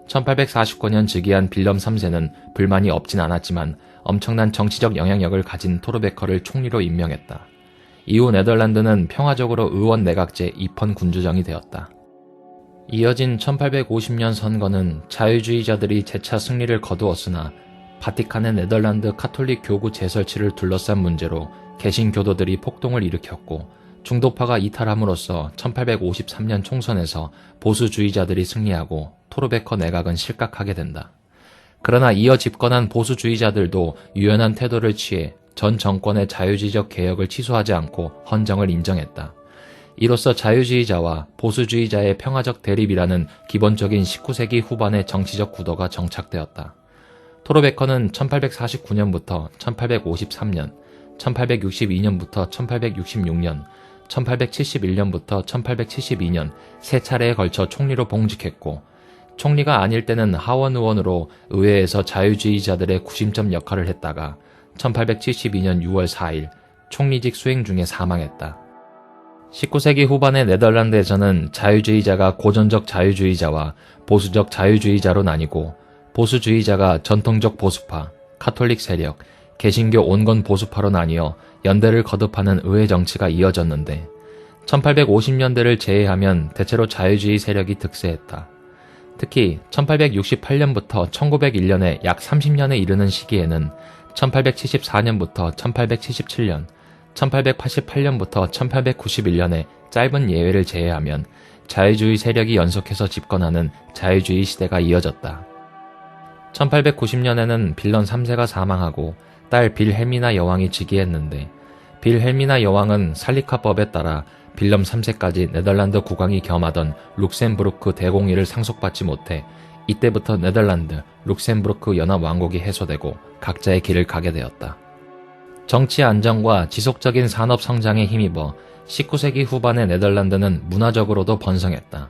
1849년 즉위한 빌럼 3세는 불만이 없진 않았지만 엄청난 정치적 영향력을 가진 토르베커를 총리로 임명했다. 이후 네덜란드는 평화적으로 의원 내각제 입헌 군주정이 되었다. 이어진 1850년 선거는 자유주의자들이 재차 승리를 거두었으나 바티칸의 네덜란드 카톨릭 교구 재설치를 둘러싼 문제로 개신교도들이 폭동을 일으켰고 중도파가 이탈함으로써 1853년 총선에서 보수주의자들이 승리하고 토르베커 내각은 실각하게 된다. 그러나 이어 집권한 보수주의자들도 유연한 태도를 취해 전 정권의 자유주의적 개혁을 취소하지 않고 헌정을 인정했다. 이로써 자유주의자와 보수주의자의 평화적 대립이라는 기본적인 19세기 후반의 정치적 구도가 정착되었다. 토르베커는 1849년부터 1853년, 1862년부터 1866년, 1871년부터 1872년 세 차례에 걸쳐 총리로 봉직했고 총리가 아닐 때는 하원 의원으로 의회에서 자유주의자들의 구심점 역할을 했다가 1872년 6월 4일 총리직 수행 중에 사망했다. 19세기 후반의 네덜란드에서는 자유주의자가 고전적 자유주의자와 보수적 자유주의자로 나뉘고 보수주의자가 전통적 보수파, 카톨릭 세력, 개신교 온건 보수파로 나뉘어 연대를 거듭하는 의회 정치가 이어졌는데 1850년대를 제외하면 대체로 자유주의 세력이 득세했다. 특히 1868년부터 1901년의 약 30년에 이르는 시기에는 1874년부터 1877년, 1888년부터 1891년의 짧은 예외를 제외하면 자유주의 세력이 연속해서 집권하는 자유주의 시대가 이어졌다. 1890년에는 빌런 3세가 사망하고 딸 빌헬미나 여왕이 즉위했는데 빌헬미나 여왕은 살리카법에 따라 빌럼 3세까지 네덜란드 국왕이 겸하던 룩셈부르크 대공위를 상속받지 못해 이때부터 네덜란드, 룩셈부르크 연합왕국이 해소되고 각자의 길을 가게 되었다. 정치 안정과 지속적인 산업 성장에 힘입어 19세기 후반의 네덜란드는 문화적으로도 번성했다.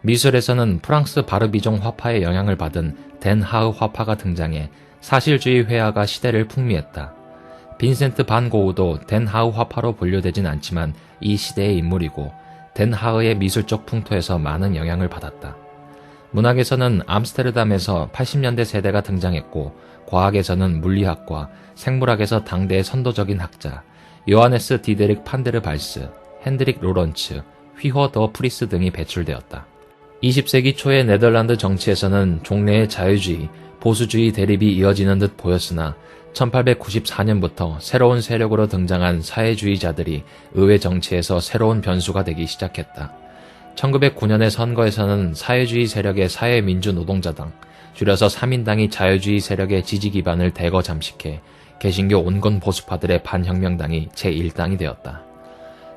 미술에서는 프랑스 바르비종 화파의 영향을 받은 덴 하흐 화파가 등장해 사실주의 회화가 시대를 풍미했다. 빈센트 반 고흐도 덴 하흐 화파로 분류되진 않지만 이 시대의 인물이고 덴 하흐의 미술적 풍토에서 많은 영향을 받았다. 문학에서는 암스테르담에서 80년대 세대가 등장했고 과학에서는 물리학과 생물학에서 당대의 선도적인 학자 요하네스 디데릭 판데르 발스, 핸드릭 로런츠, 휘허 더 프리스 등이 배출되었다. 20세기 초의 네덜란드 정치에서는 종래의 자유주의, 보수주의 대립이 이어지는 듯 보였으나 1894년부터 새로운 세력으로 등장한 사회주의자들이 의회 정치에서 새로운 변수가 되기 시작했다. 1909년의 선거에서는 사회주의 세력의 사회민주노동자당, 줄여서 3인당이 자유주의 세력의 지지 기반을 대거 잠식해 개신교 온건 보수파들의 반혁명당이 제1당이 되었다.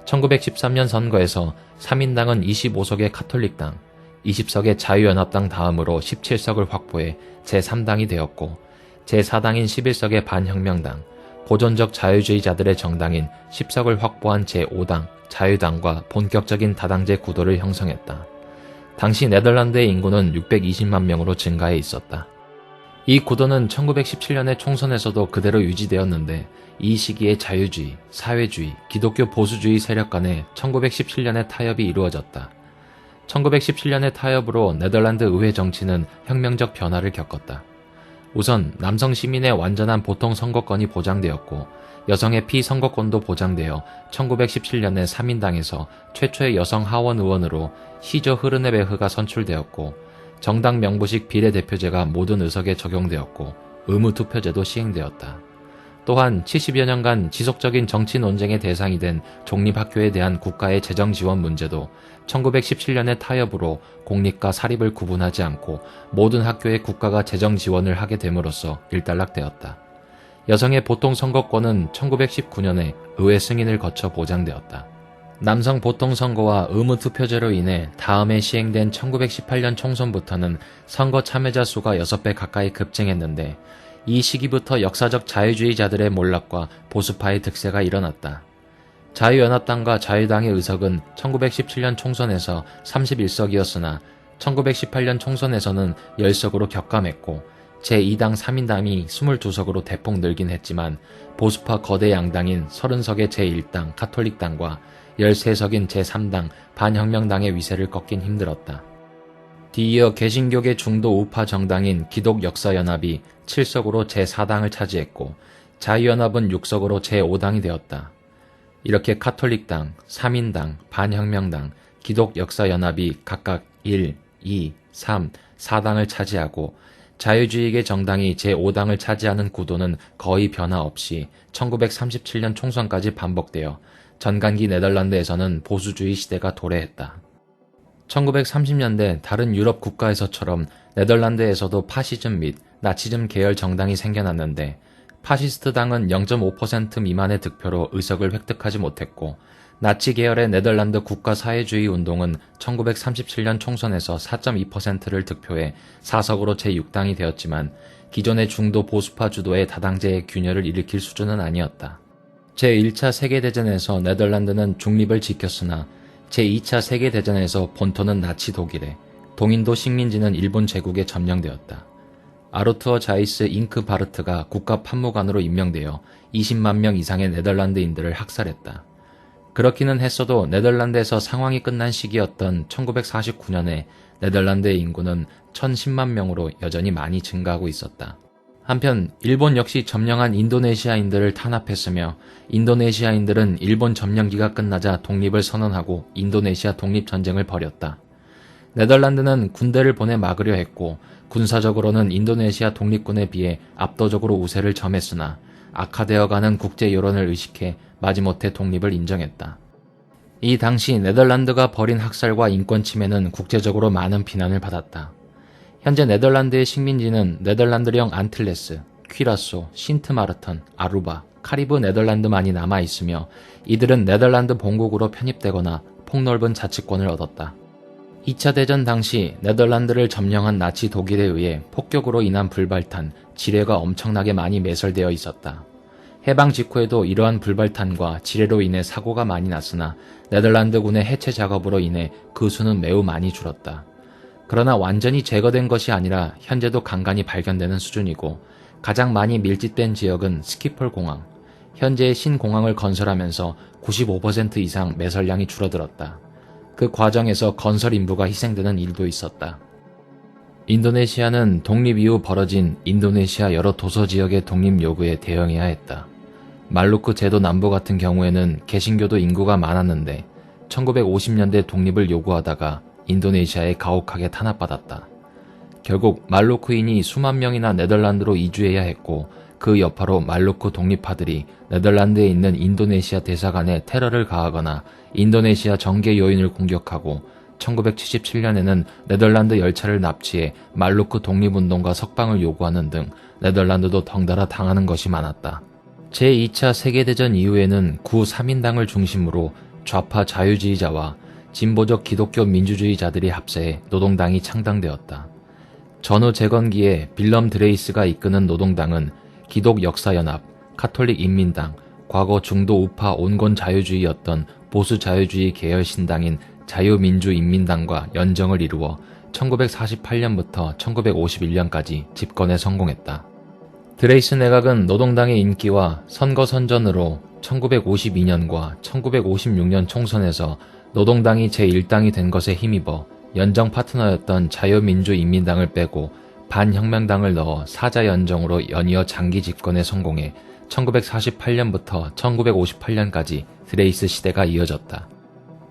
1913년 선거에서 3인당은 25석의 카톨릭당, 20석의 자유연합당 다음으로 17석을 확보해 제3당이 되었고 제4당인 11석의 반혁명당, 고전적 자유주의자들의 정당인 10석을 확보한 제5당, 자유당과 본격적인 다당제 구도를 형성했다. 당시 네덜란드의 인구는 620만 명으로 증가해 있었다. 이 구도는 1917년의 총선에서도 그대로 유지되었는데 이 시기에 자유주의, 사회주의, 기독교 보수주의 세력 간에 1917년에 타협이 이루어졌다. 1917년의 타협으로 네덜란드 의회 정치는 혁명적 변화를 겪었다. 우선 남성 시민의 완전한 보통 선거권이 보장되었고 여성의 피선거권도 보장되어 1917년에 3인당에서 최초의 여성 하원 의원으로 시저 흐르네베흐가 선출되었고 정당 명부식 비례대표제가 모든 의석에 적용되었고 의무투표제도 시행되었다. 또한 70여 년간 지속적인 정치 논쟁의 대상이 된 공립학교에 대한 국가의 재정 지원 문제도 1917년의 타협으로 공립과 사립을 구분하지 않고 모든 학교에 국가가 재정 지원을 하게 됨으로써 일단락되었다. 여성의 보통 선거권은 1919년에 의회 승인을 거쳐 보장되었다. 남성 보통 선거와 의무 투표제로 인해 다음해 시행된 1918년 총선부터는 선거 참여자 수가 6배 가까이 급증했는데 이 시기부터 역사적 자유주의자들의 몰락과 보수파의 득세가 일어났다. 자유연합당과 자유당의 의석은 1917년 총선에서 31석이었으나 1918년 총선에서는 10석으로 격감했고 제2당 3인당이 22석으로 대폭 늘긴 했지만 보수파 거대 양당인 30석의 제1당 가톨릭당과 13석인 제3당 반혁명당의 위세를 꺾긴 힘들었다. 뒤이어 개신교계 중도 우파 정당인 기독역사연합이 7석으로 제4당을 차지했고 자유연합은 6석으로 제5당이 되었다. 이렇게 가톨릭당, 3인당, 반혁명당, 기독역사연합이 각각 1, 2, 3, 4당을 차지하고 자유주의계 정당이 제5당을 차지하는 구도는 거의 변화 없이 1937년 총선까지 반복되어 전간기 네덜란드에서는 보수주의 시대가 도래했다. 1930년대 다른 유럽 국가에서처럼 네덜란드에서도 파시즘 및 나치즘 계열 정당이 생겨났는데 파시스트당은 0.5% 미만의 득표로 의석을 획득하지 못했고 나치 계열의 네덜란드 국가사회주의 운동은 1937년 총선에서 4.2%를 득표해 4석으로 제6당이 되었지만 기존의 중도 보수파 주도의 다당제의 균열을 일으킬 수준은 아니었다. 제1차 세계대전에서 네덜란드는 중립을 지켰으나 제2차 세계대전에서 본토는 나치 독일에, 동인도 식민지는 일본 제국에 점령되었다. 아르투어 자이스 잉크바르트가 국가판무관으로 임명되어 20만 명 이상의 네덜란드인들을 학살했다. 그렇기는 했어도 네덜란드에서 상황이 끝난 시기였던 1949년에 네덜란드의 인구는 1010만 명으로 여전히 많이 증가하고 있었다. 한편 일본 역시 점령한 인도네시아인들을 탄압했으며 인도네시아인들은 일본 점령기가 끝나자 독립을 선언하고 인도네시아 독립전쟁을 벌였다. 네덜란드는 군대를 보내 막으려 했고 군사적으로는 인도네시아 독립군에 비해 압도적으로 우세를 점했으나 악화되어가는 국제 여론을 의식해 마지못해 독립을 인정했다. 이 당시 네덜란드가 벌인 학살과 인권 침해는 국제적으로 많은 비난을 받았다. 현재 네덜란드의 식민지는 네덜란드령 안틀레스, 퀴라소, 신트마르턴, 아루바, 카리브 네덜란드만이 남아있으며 이들은 네덜란드 본국으로 편입되거나 폭넓은 자치권을 얻었다. 2차 대전 당시 네덜란드를 점령한 나치 독일에 의해 폭격으로 인한 불발탄, 지뢰가 엄청나게 많이 매설되어 있었다. 해방 직후에도 이러한 불발탄과 지뢰로 인해 사고가 많이 났으나 네덜란드군의 해체 작업으로 인해 그 수는 매우 많이 줄었다. 그러나 완전히 제거된 것이 아니라 현재도 간간히 발견되는 수준이고 가장 많이 밀집된 지역은 스키폴 공항, 현재의 신공항을 건설하면서 95% 이상 매설량이 줄어들었다. 그 과정에서 건설 인부가 희생되는 일도 있었다. 인도네시아는 독립 이후 벌어진 인도네시아 여러 도서 지역의 독립 요구에 대응해야 했다. 말루크 제도 남부 같은 경우에는 개신교도 인구가 많았는데 1950년대 독립을 요구하다가 인도네시아에 가혹하게 탄압받았다. 결국 말루크인이 수만 명이나 네덜란드로 이주해야 했고 그 여파로 말루크 독립파들이 네덜란드에 있는 인도네시아 대사관에 테러를 가하거나 인도네시아 정계 요인을 공격하고 1977년에는 네덜란드 열차를 납치해 말루크 독립운동과 석방을 요구하는 등 네덜란드도 덩달아 당하는 것이 많았다. 제2차 세계대전 이후에는 구 3인당을 중심으로 좌파 자유주의자와 진보적 기독교 민주주의자들이 합세해 노동당이 창당되었다. 전후 재건기에 빌럼 드레이스가 이끄는 노동당은 기독역사연합, 가톨릭인민당, 과거 중도 우파 온건 자유주의였던 보수 자유주의 계열 신당인 자유민주인민당과 연정을 이루어 1948년부터 1951년까지 집권에 성공했다. 드레이스 내각은 노동당의 인기와 선거 선전으로 1952년과 1956년 총선에서 노동당이 제1당이 된 것에 힘입어 연정 파트너였던 자유민주인민당을 빼고 반혁명당을 넣어 사자연정으로 연이어 장기 집권에 성공해 1948년부터 1958년까지 드레이스 시대가 이어졌다.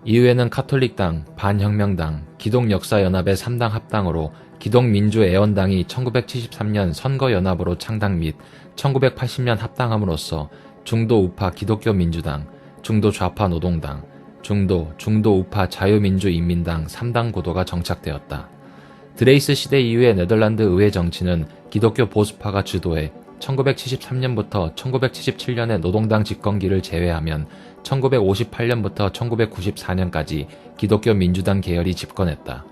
이후에는 가톨릭당, 반혁명당, 기독역사연합의 3당 합당으로 기독민주애원당이 1973년 선거연합으로 창당 및 1980년 합당함으로써 중도 우파 기독교민주당, 중도 좌파 노동당, 중도 우파 자유민주인민당 3당 구도가 정착되었다. 드레이스 시대 이후의 네덜란드 의회 정치는 기독교 보수파가 주도해 1973년부터 1977년의 노동당 집권기를 제외하면 1958년부터 1994년까지 기독교 민주당 계열이 집권했다.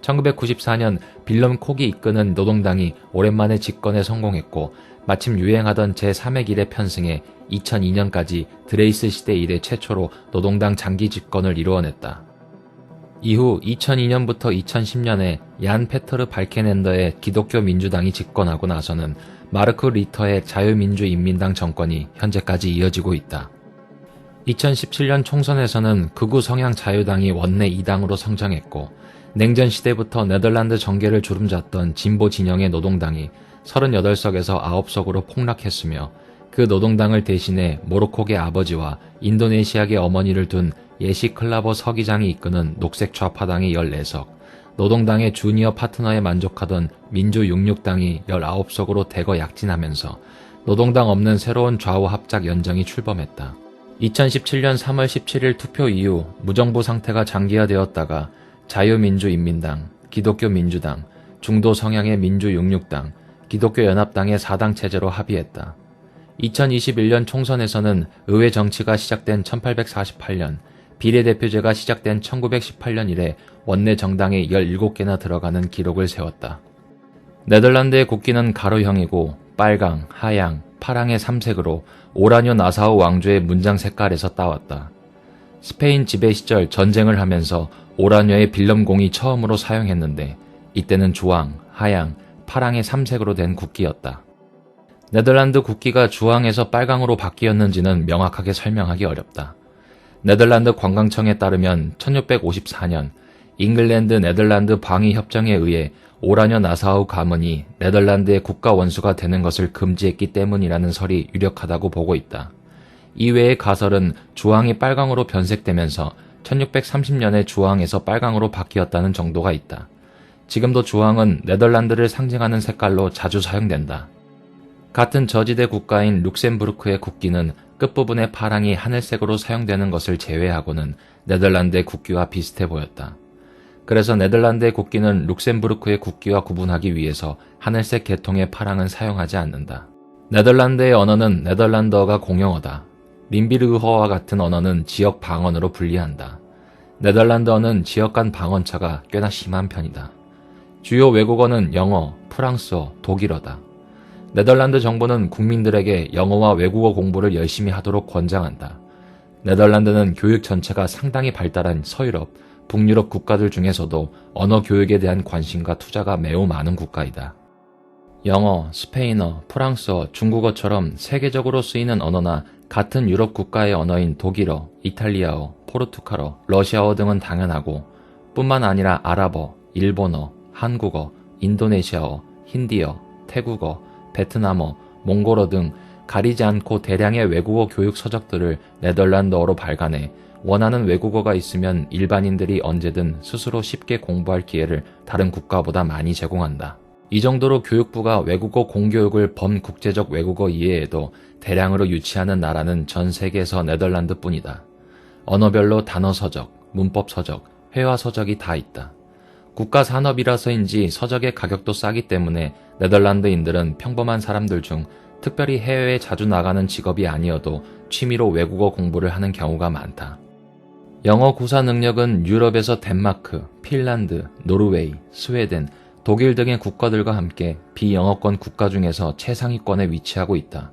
1994년 빌럼 콕이 이끄는 노동당이 오랜만에 집권에 성공했고 마침 유행하던 제3의 길에 편승해 2002년까지 드레이스 시대 이래 최초로 노동당 장기 집권을 이루어냈다. 이후 2002년부터 2010년에 얀 페터르 발케넨더의 기독교 민주당이 집권하고 나서는 마르크 리터의 자유민주인민당 정권이 현재까지 이어지고 있다. 2017년 총선에서는 극우 성향 자유당이 원내 2당으로 성장했고 냉전 시대부터 네덜란드 정계를 주름잡던 진보 진영의 노동당이 38석에서 9석으로 폭락했으며 그 노동당을 대신해 모로콕의 아버지와 인도네시아계 어머니를 둔 예시 클라버 서기장이 이끄는 녹색 좌파당이 14석, 노동당의 주니어 파트너에 만족하던 민주66당이 19석으로 대거 약진하면서 노동당 없는 새로운 좌우 합작 연정이 출범했다. 2017년 3월 17일 투표 이후 무정부 상태가 장기화되었다가 자유민주인민당, 기독교민주당, 중도 성향의 민주66당, 기독교연합당의 4당 체제로 합의했다. 2021년 총선에서는 의회 정치가 시작된 1848년, 비례대표제가 시작된 1918년 이래 원내 정당이 17개나 들어가는 기록을 세웠다. 네덜란드의 국기는 가로형이고 빨강, 하양, 파랑의 3색으로 오라뇨 나사우 왕조의 문장 색깔에서 따왔다. 스페인 지배 시절 전쟁을 하면서 오라뇨의 빌럼공이 처음으로 사용했는데 이때는 주황, 하양, 파랑의 3색으로 된 국기였다. 네덜란드 국기가 주황에서 빨강으로 바뀌었는지는 명확하게 설명하기 어렵다. 네덜란드 관광청에 따르면 1654년 잉글랜드 네덜란드 방위 협정에 의해 오라뇨 나사우 가문이 네덜란드의 국가 원수가 되는 것을 금지했기 때문이라는 설이 유력하다고 보고 있다. 이외의 가설은 주황이 빨강으로 변색되면서 1630년에 주황에서 빨강으로 바뀌었다는 정도가 있다. 지금도 주황은 네덜란드를 상징하는 색깔로 자주 사용된다. 같은 저지대 국가인 룩셈부르크의 국기는 끝부분의 파랑이 하늘색으로 사용되는 것을 제외하고는 네덜란드의 국기와 비슷해 보였다. 그래서 네덜란드의 국기는 룩셈부르크의 국기와 구분하기 위해서 하늘색 계통의 파랑은 사용하지 않는다. 네덜란드의 언어는 네덜란드어가 공용어다. 림비르흐어와 같은 언어는 지역 방언으로 분리한다. 네덜란드어는 지역 간 방언차가 꽤나 심한 편이다. 주요 외국어는 영어, 프랑스어, 독일어다. 네덜란드 정부는 국민들에게 영어와 외국어 공부를 열심히 하도록 권장한다. 네덜란드는 교육 전체가 상당히 발달한 서유럽, 북유럽 국가들 중에서도 언어 교육에 대한 관심과 투자가 매우 많은 국가이다. 영어, 스페인어, 프랑스어, 중국어처럼 세계적으로 쓰이는 언어나 같은 유럽 국가의 언어인 독일어, 이탈리아어, 포르투갈어, 러시아어 등은 당연하고 뿐만 아니라 아랍어, 일본어, 한국어, 인도네시아어, 힌디어, 태국어, 베트남어, 몽골어 등 가리지 않고 대량의 외국어 교육 서적들을 네덜란드어로 발간해 원하는 외국어가 있으면 일반인들이 언제든 스스로 쉽게 공부할 기회를 다른 국가보다 많이 제공한다. 이 정도로 교육부가 외국어 공교육을 범국제적 외국어 이외에도 대량으로 유치하는 나라는 전 세계에서 네덜란드뿐이다. 언어별로 단어 서적, 문법 서적, 회화 서적이 다 있다. 국가 산업이라서인지 서적의 가격도 싸기 때문에 네덜란드인들은 평범한 사람들 중 특별히 해외에 자주 나가는 직업이 아니어도 취미로 외국어 공부를 하는 경우가 많다. 영어 구사 능력은 유럽에서 덴마크, 핀란드, 노르웨이, 스웨덴, 독일 등의 국가들과 함께 비영어권 국가 중에서 최상위권에 위치하고 있다.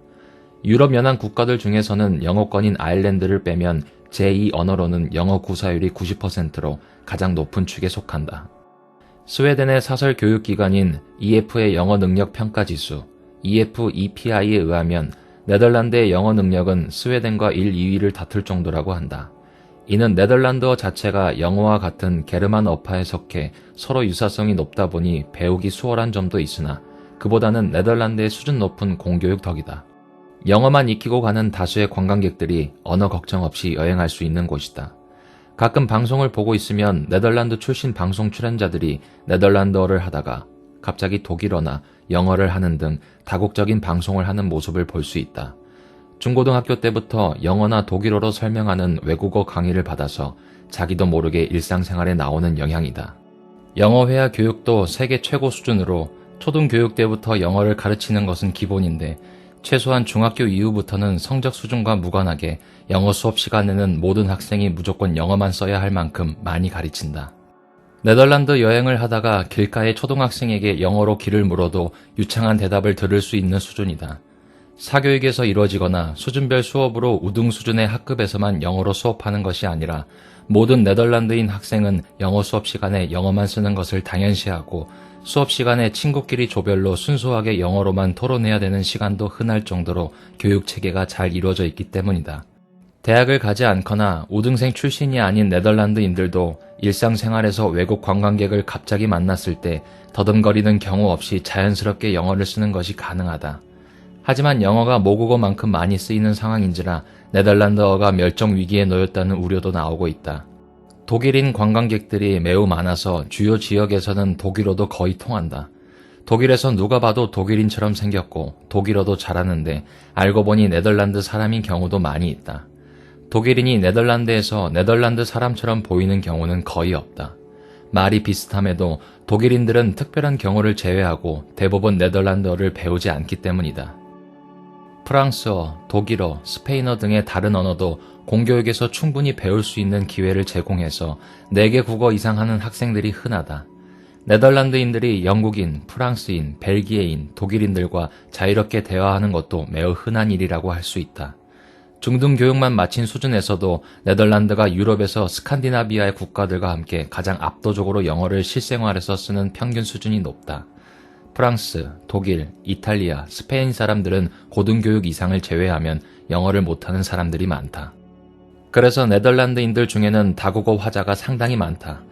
유럽연합 국가들 중에서는 영어권인 아일랜드를 빼면 제2 언어로는 영어 구사율이 90%로 가장 높은 축에 속한다. 스웨덴의 사설 교육기관인 EF의 영어 능력 평가 지수 EF-EPI에 의하면 네덜란드의 영어 능력은 스웨덴과 1, 2위를 다툴 정도라고 한다. 이는 네덜란드어 자체가 영어와 같은 게르만 어파에 속해 서로 유사성이 높다 보니 배우기 수월한 점도 있으나 그보다는 네덜란드의 수준 높은 공교육 덕이다. 영어만 익히고 가는 다수의 관광객들이 언어 걱정 없이 여행할 수 있는 곳이다. 가끔 방송을 보고 있으면 네덜란드 출신 방송 출연자들이 네덜란드어를 하다가 갑자기 독일어나 영어를 하는 등 다국적인 방송을 하는 모습을 볼 수 있다. 중고등학교 때부터 영어나 독일어로 설명하는 외국어 강의를 받아서 자기도 모르게 일상생활에 나오는 영향이다. 영어 회화 교육도 세계 최고 수준으로 초등교육 때부터 영어를 가르치는 것은 기본인데 최소한 중학교 이후부터는 성적 수준과 무관하게 영어 수업 시간에는 모든 학생이 무조건 영어만 써야 할 만큼 많이 가르친다. 네덜란드 여행을 하다가 길가의 초등학생에게 영어로 길을 물어도 유창한 대답을 들을 수 있는 수준이다. 사교육에서 이루어지거나 수준별 수업으로 우등 수준의 학급에서만 영어로 수업하는 것이 아니라 모든 네덜란드인 학생은 영어 수업 시간에 영어만 쓰는 것을 당연시하고 수업 시간에 친구끼리 조별로 순수하게 영어로만 토론해야 되는 시간도 흔할 정도로 교육 체계가 잘 이루어져 있기 때문이다. 대학을 가지 않거나 우등생 출신이 아닌 네덜란드인들도 일상생활에서 외국 관광객을 갑자기 만났을 때 더듬거리는 경우 없이 자연스럽게 영어를 쓰는 것이 가능하다. 하지만 영어가 모국어만큼 많이 쓰이는 상황인지라 네덜란드어가 멸종 위기에 놓였다는 우려도 나오고 있다. 독일인 관광객들이 매우 많아서 주요 지역에서는 독일어도 거의 통한다. 독일에서 누가 봐도 독일인처럼 생겼고 독일어도 잘하는데 알고 보니 네덜란드 사람인 경우도 많이 있다. 독일인이 네덜란드에서 네덜란드 사람처럼 보이는 경우는 거의 없다. 말이 비슷함에도 독일인들은 특별한 경우를 제외하고 대부분 네덜란드어를 배우지 않기 때문이다. 프랑스어, 독일어, 스페인어 등의 다른 언어도 공교육에서 충분히 배울 수 있는 기회를 제공해서 4개 국어 이상 하는 학생들이 흔하다. 네덜란드인들이 영국인, 프랑스인, 벨기에인, 독일인들과 자유롭게 대화하는 것도 매우 흔한 일이라고 할 수 있다. 중등교육만 마친 수준에서도 네덜란드가 유럽에서 스칸디나비아의 국가들과 함께 가장 압도적으로 영어를 실생활에서 쓰는 평균 수준이 높다. 프랑스, 독일, 이탈리아, 스페인 사람들은 고등교육 이상을 제외하면 영어를 못하는 사람들이 많다. 그래서 네덜란드인들 중에는 다국어 화자가 상당히 많다.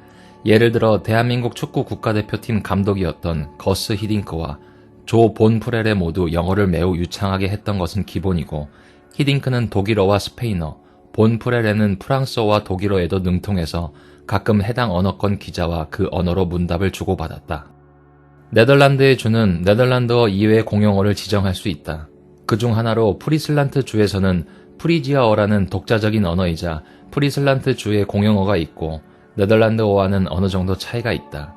예를 들어 대한민국 축구 국가대표팀 감독이었던 거스 히딩크와 조 본 프렐레 모두 영어를 매우 유창하게 했던 것은 기본이고 히딩크는 독일어와 스페인어, 본 프렐레는 프랑스어와 독일어에도 능통해서 가끔 해당 언어권 기자와 그 언어로 문답을 주고받았다. 네덜란드의 주는 네덜란드어 이외의 공용어를 지정할 수 있다. 그중 하나로 프리슬란트 주에서는 프리지아어라는 독자적인 언어이자 프리슬란트 주의 공용어가 있고 네덜란드어와는 어느 정도 차이가 있다.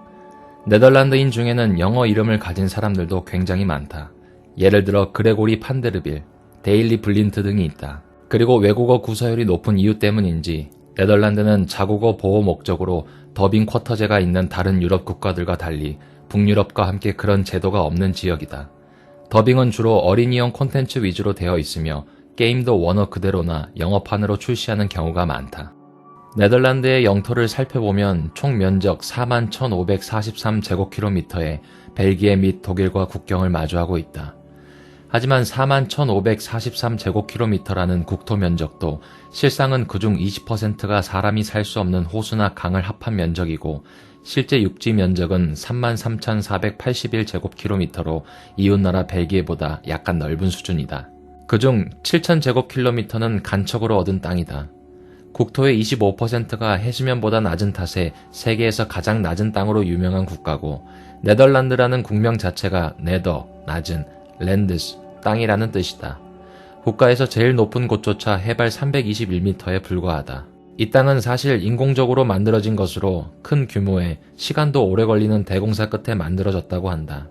네덜란드인 중에는 영어 이름을 가진 사람들도 굉장히 많다. 예를 들어 그레고리 판데르빌, 데일리 블린트 등이 있다. 그리고 외국어 구사율이 높은 이유 때문인지 네덜란드는 자국어 보호 목적으로 더빙 쿼터제가 있는 다른 유럽 국가들과 달리 북유럽과 함께 그런 제도가 없는 지역이다. 더빙은 주로 어린이용 콘텐츠 위주로 되어 있으며 게임도 원어 그대로나 영어판으로 출시하는 경우가 많다. 네덜란드의 영토를 살펴보면 총 면적 41,543제곱킬로미터에 벨기에 및 독일과 국경을 마주하고 있다. 하지만 41,543제곱킬로미터라는 국토 면적도 실상은 그중 20%가 사람이 살 수 없는 호수나 강을 합한 면적이고 실제 육지 면적은 33,481제곱킬로미터로 이웃나라 벨기에보다 약간 넓은 수준이다. 그중 7,000제곱킬로미터는 간척으로 얻은 땅이다. 국토의 25%가 해수면보다 낮은 탓에 세계에서 가장 낮은 땅으로 유명한 국가고 네덜란드라는 국명 자체가 네더, 낮은, 랜드스, 땅이라는 뜻이다. 국가에서 제일 높은 곳조차 해발 321m에 불과하다. 이 땅은 사실 인공적으로 만들어진 것으로 큰 규모의 시간도 오래 걸리는 대공사 끝에 만들어졌다고 한다.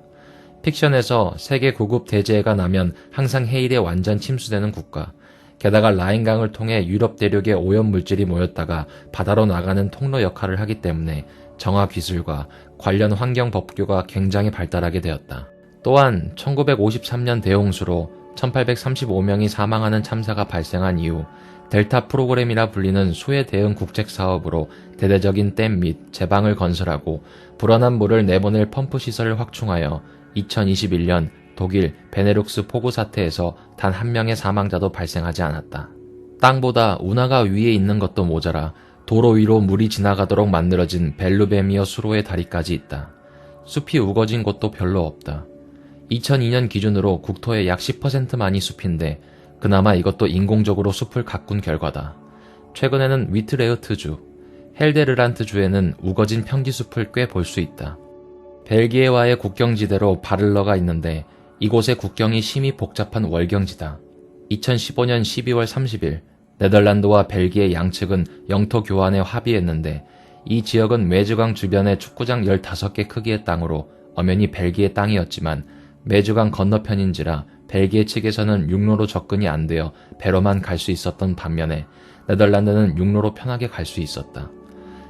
픽션에서 세계 9급 대재해가 나면 항상 해일에 완전 침수되는 국가, 게다가 라인강을 통해 유럽 대륙에 오염물질이 모였다가 바다로 나가는 통로 역할을 하기 때문에 정화기술과 관련 환경 법규가 굉장히 발달하게 되었다. 또한 1953년 대홍수로 1835명이 사망하는 참사가 발생한 이후 델타 프로그램이라 불리는 수해 대응 국책 사업으로 대대적인 댐 및 제방을 건설하고 불어난 물을 내보낼 펌프 시설을 확충하여 2021년 독일 베네룩스 폭우 사태에서 단 한 명의 사망자도 발생하지 않았다. 땅보다 운하가 위에 있는 것도 모자라 도로 위로 물이 지나가도록 만들어진 벨루베미어 수로의 다리까지 있다. 숲이 우거진 곳도 별로 없다. 2002년 기준으로 국토의 약 10%만이 숲인데 그나마 이것도 인공적으로 숲을 가꾼 결과다. 최근에는 위트레흐트주, 헬데르란트주에는 우거진 평지숲을 꽤 볼 수 있다. 벨기에와의 국경지대로 바를러가 있는데 이곳의 국경이 심히 복잡한 월경지다. 2015년 12월 30일 네덜란드와 벨기에 양측은 영토 교환에 합의했는데 이 지역은 메즈강 주변의 축구장 15개 크기의 땅으로 엄연히 벨기에 땅이었지만 메즈강 건너편인지라 벨기에 측에서는 육로로 접근이 안 되어 배로만 갈 수 있었던 반면에 네덜란드는 육로로 편하게 갈 수 있었다.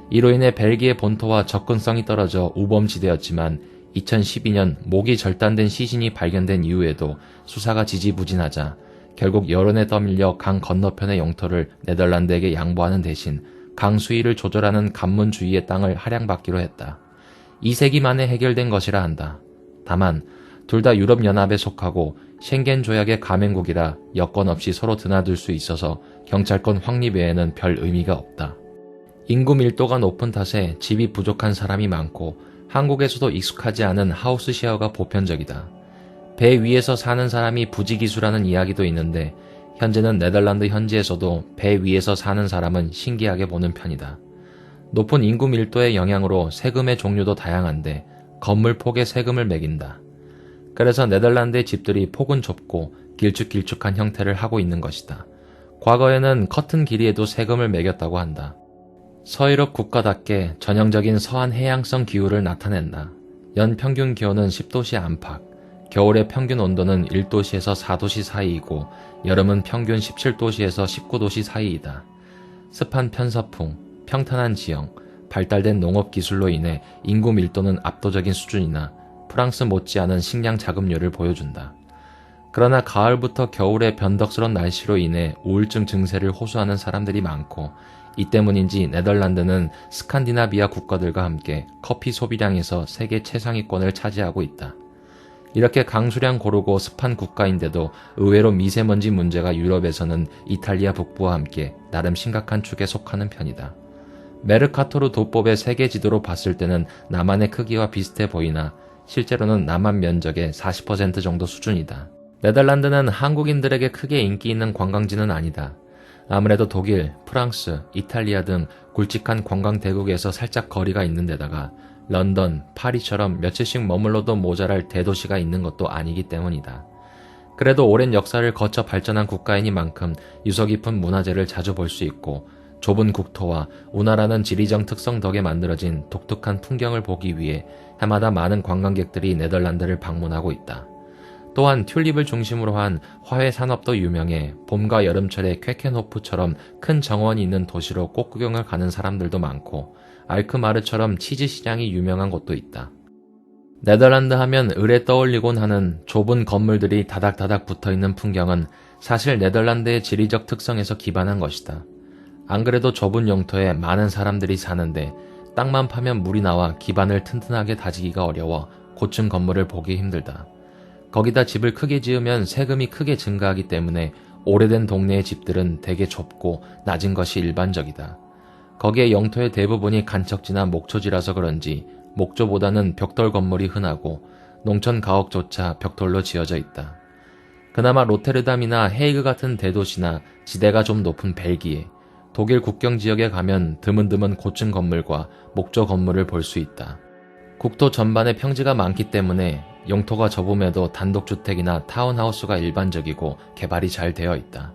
이로 인해 벨기에 본토와 접근성이 떨어져 우범지대였지만 2012년 목이 절단된 시신이 발견된 이후에도 수사가 지지부진하자 결국 여론에 떠밀려 강 건너편의 영토를 네덜란드에게 양보하는 대신 강 수위를 조절하는 관문 주위의 땅을 할양받기로 했다. 2세기 만에 해결된 것이라 한다. 다만 둘 다 유럽연합에 속하고 쉥겐 조약의 가맹국이라 여건 없이 서로 드나들 수 있어서 경찰권 확립 외에는 별 의미가 없다. 인구 밀도가 높은 탓에 집이 부족한 사람이 많고 한국에서도 익숙하지 않은 하우스쉐어가 보편적이다. 배 위에서 사는 사람이 부지기수라는 이야기도 있는데 현재는 네덜란드 현지에서도 배 위에서 사는 사람은 신기하게 보는 편이다. 높은 인구 밀도의 영향으로 세금의 종류도 다양한데 건물 폭에 세금을 매긴다. 그래서 네덜란드의 집들이 폭은 좁고 길쭉길쭉한 형태를 하고 있는 것이다. 과거에는 커튼 길이에도 세금을 매겼다고 한다. 서유럽 국가답게 전형적인 서한 해양성 기후를 나타낸다. 연 평균 기온은 10도씨 안팎, 겨울의 평균 온도는 1도씨에서 4도씨 사이이고 여름은 평균 17도씨에서 19도씨 사이이다. 습한 편서풍, 평탄한 지형, 발달된 농업기술로 인해 인구 밀도는 압도적인 수준이나 프랑스 못지않은 식량 자급률을 보여준다. 그러나 가을부터 겨울의 변덕스러운 날씨로 인해 우울증 증세를 호소하는 사람들이 많고 이 때문인지 네덜란드는 스칸디나비아 국가들과 함께 커피 소비량에서 세계 최상위권을 차지하고 있다. 이렇게 강수량 고르고 습한 국가인데도 의외로 미세먼지 문제가 유럽에서는 이탈리아 북부와 함께 나름 심각한 축에 속하는 편이다. 메르카토르 도법의 세계 지도로 봤을 때는 남한의 크기와 비슷해 보이나 실제로는 남한 면적의 40% 정도 수준이다. 네덜란드는 한국인들에게 크게 인기 있는 관광지는 아니다. 아무래도 독일, 프랑스, 이탈리아 등 굵직한 관광 대국에서 살짝 거리가 있는 데다가 런던, 파리처럼 며칠씩 머물러도 모자랄 대도시가 있는 것도 아니기 때문이다. 그래도 오랜 역사를 거쳐 발전한 국가이니만큼 유서 깊은 문화재를 자주 볼 수 있고 좁은 국토와 운하라는 지리적 특성 덕에 만들어진 독특한 풍경을 보기 위해 해마다 많은 관광객들이 네덜란드를 방문하고 있다. 또한 튤립을 중심으로 한 화훼 산업도 유명해 봄과 여름철에 쾌켄호프처럼 큰 정원이 있는 도시로 꽃구경을 가는 사람들도 많고 알크마르처럼 치즈 시장이 유명한 곳도 있다. 네덜란드 하면 을에 떠올리곤 하는 좁은 건물들이 다닥다닥 붙어있는 풍경은 사실 네덜란드의 지리적 특성에서 기반한 것이다. 안 그래도 좁은 영토에 많은 사람들이 사는데 땅만 파면 물이 나와 기반을 튼튼하게 다지기가 어려워 고층 건물을 보기 힘들다. 거기다 집을 크게 지으면 세금이 크게 증가하기 때문에 오래된 동네의 집들은 되게 좁고 낮은 것이 일반적이다. 거기에 영토의 대부분이 간척지나 목초지라서 그런지 목조보다는 벽돌 건물이 흔하고 농촌 가옥조차 벽돌로 지어져 있다. 그나마 로테르담이나 헤이그 같은 대도시나 지대가 좀 높은 벨기에, 독일 국경 지역에 가면 드문드문 고층 건물과 목조 건물을 볼 수 있다. 국토 전반에 평지가 많기 때문에 영토가 좁음에도 단독주택이나 타운하우스가 일반적이고 개발이 잘 되어 있다.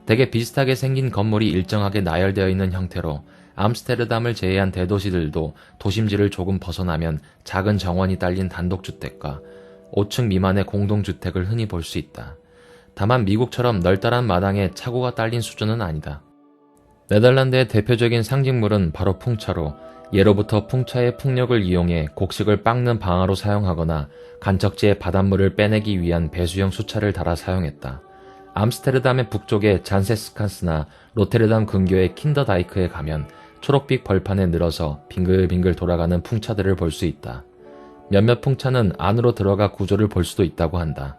되게 비슷하게 생긴 건물이 일정하게 나열되어 있는 형태로 암스테르담을 제외한 대도시들도 도심지를 조금 벗어나면 작은 정원이 딸린 단독주택과 5층 미만의 공동주택을 흔히 볼 수 있다. 다만 미국처럼 널따란 마당에 차고가 딸린 수준은 아니다. 네덜란드의 대표적인 상징물은 바로 풍차로 예로부터 풍차의 풍력을 이용해 곡식을 빻는 방아로 사용하거나 간척지의 바닷물을 빼내기 위한 배수형 수차를 달아 사용했다. 암스테르담의 북쪽의 잔세스칸스나 로테르담 근교의 킨더다이크에 가면 초록빛 벌판에 늘어서 빙글빙글 돌아가는 풍차들을 볼 수 있다. 몇몇 풍차는 안으로 들어가 구조를 볼 수도 있다고 한다.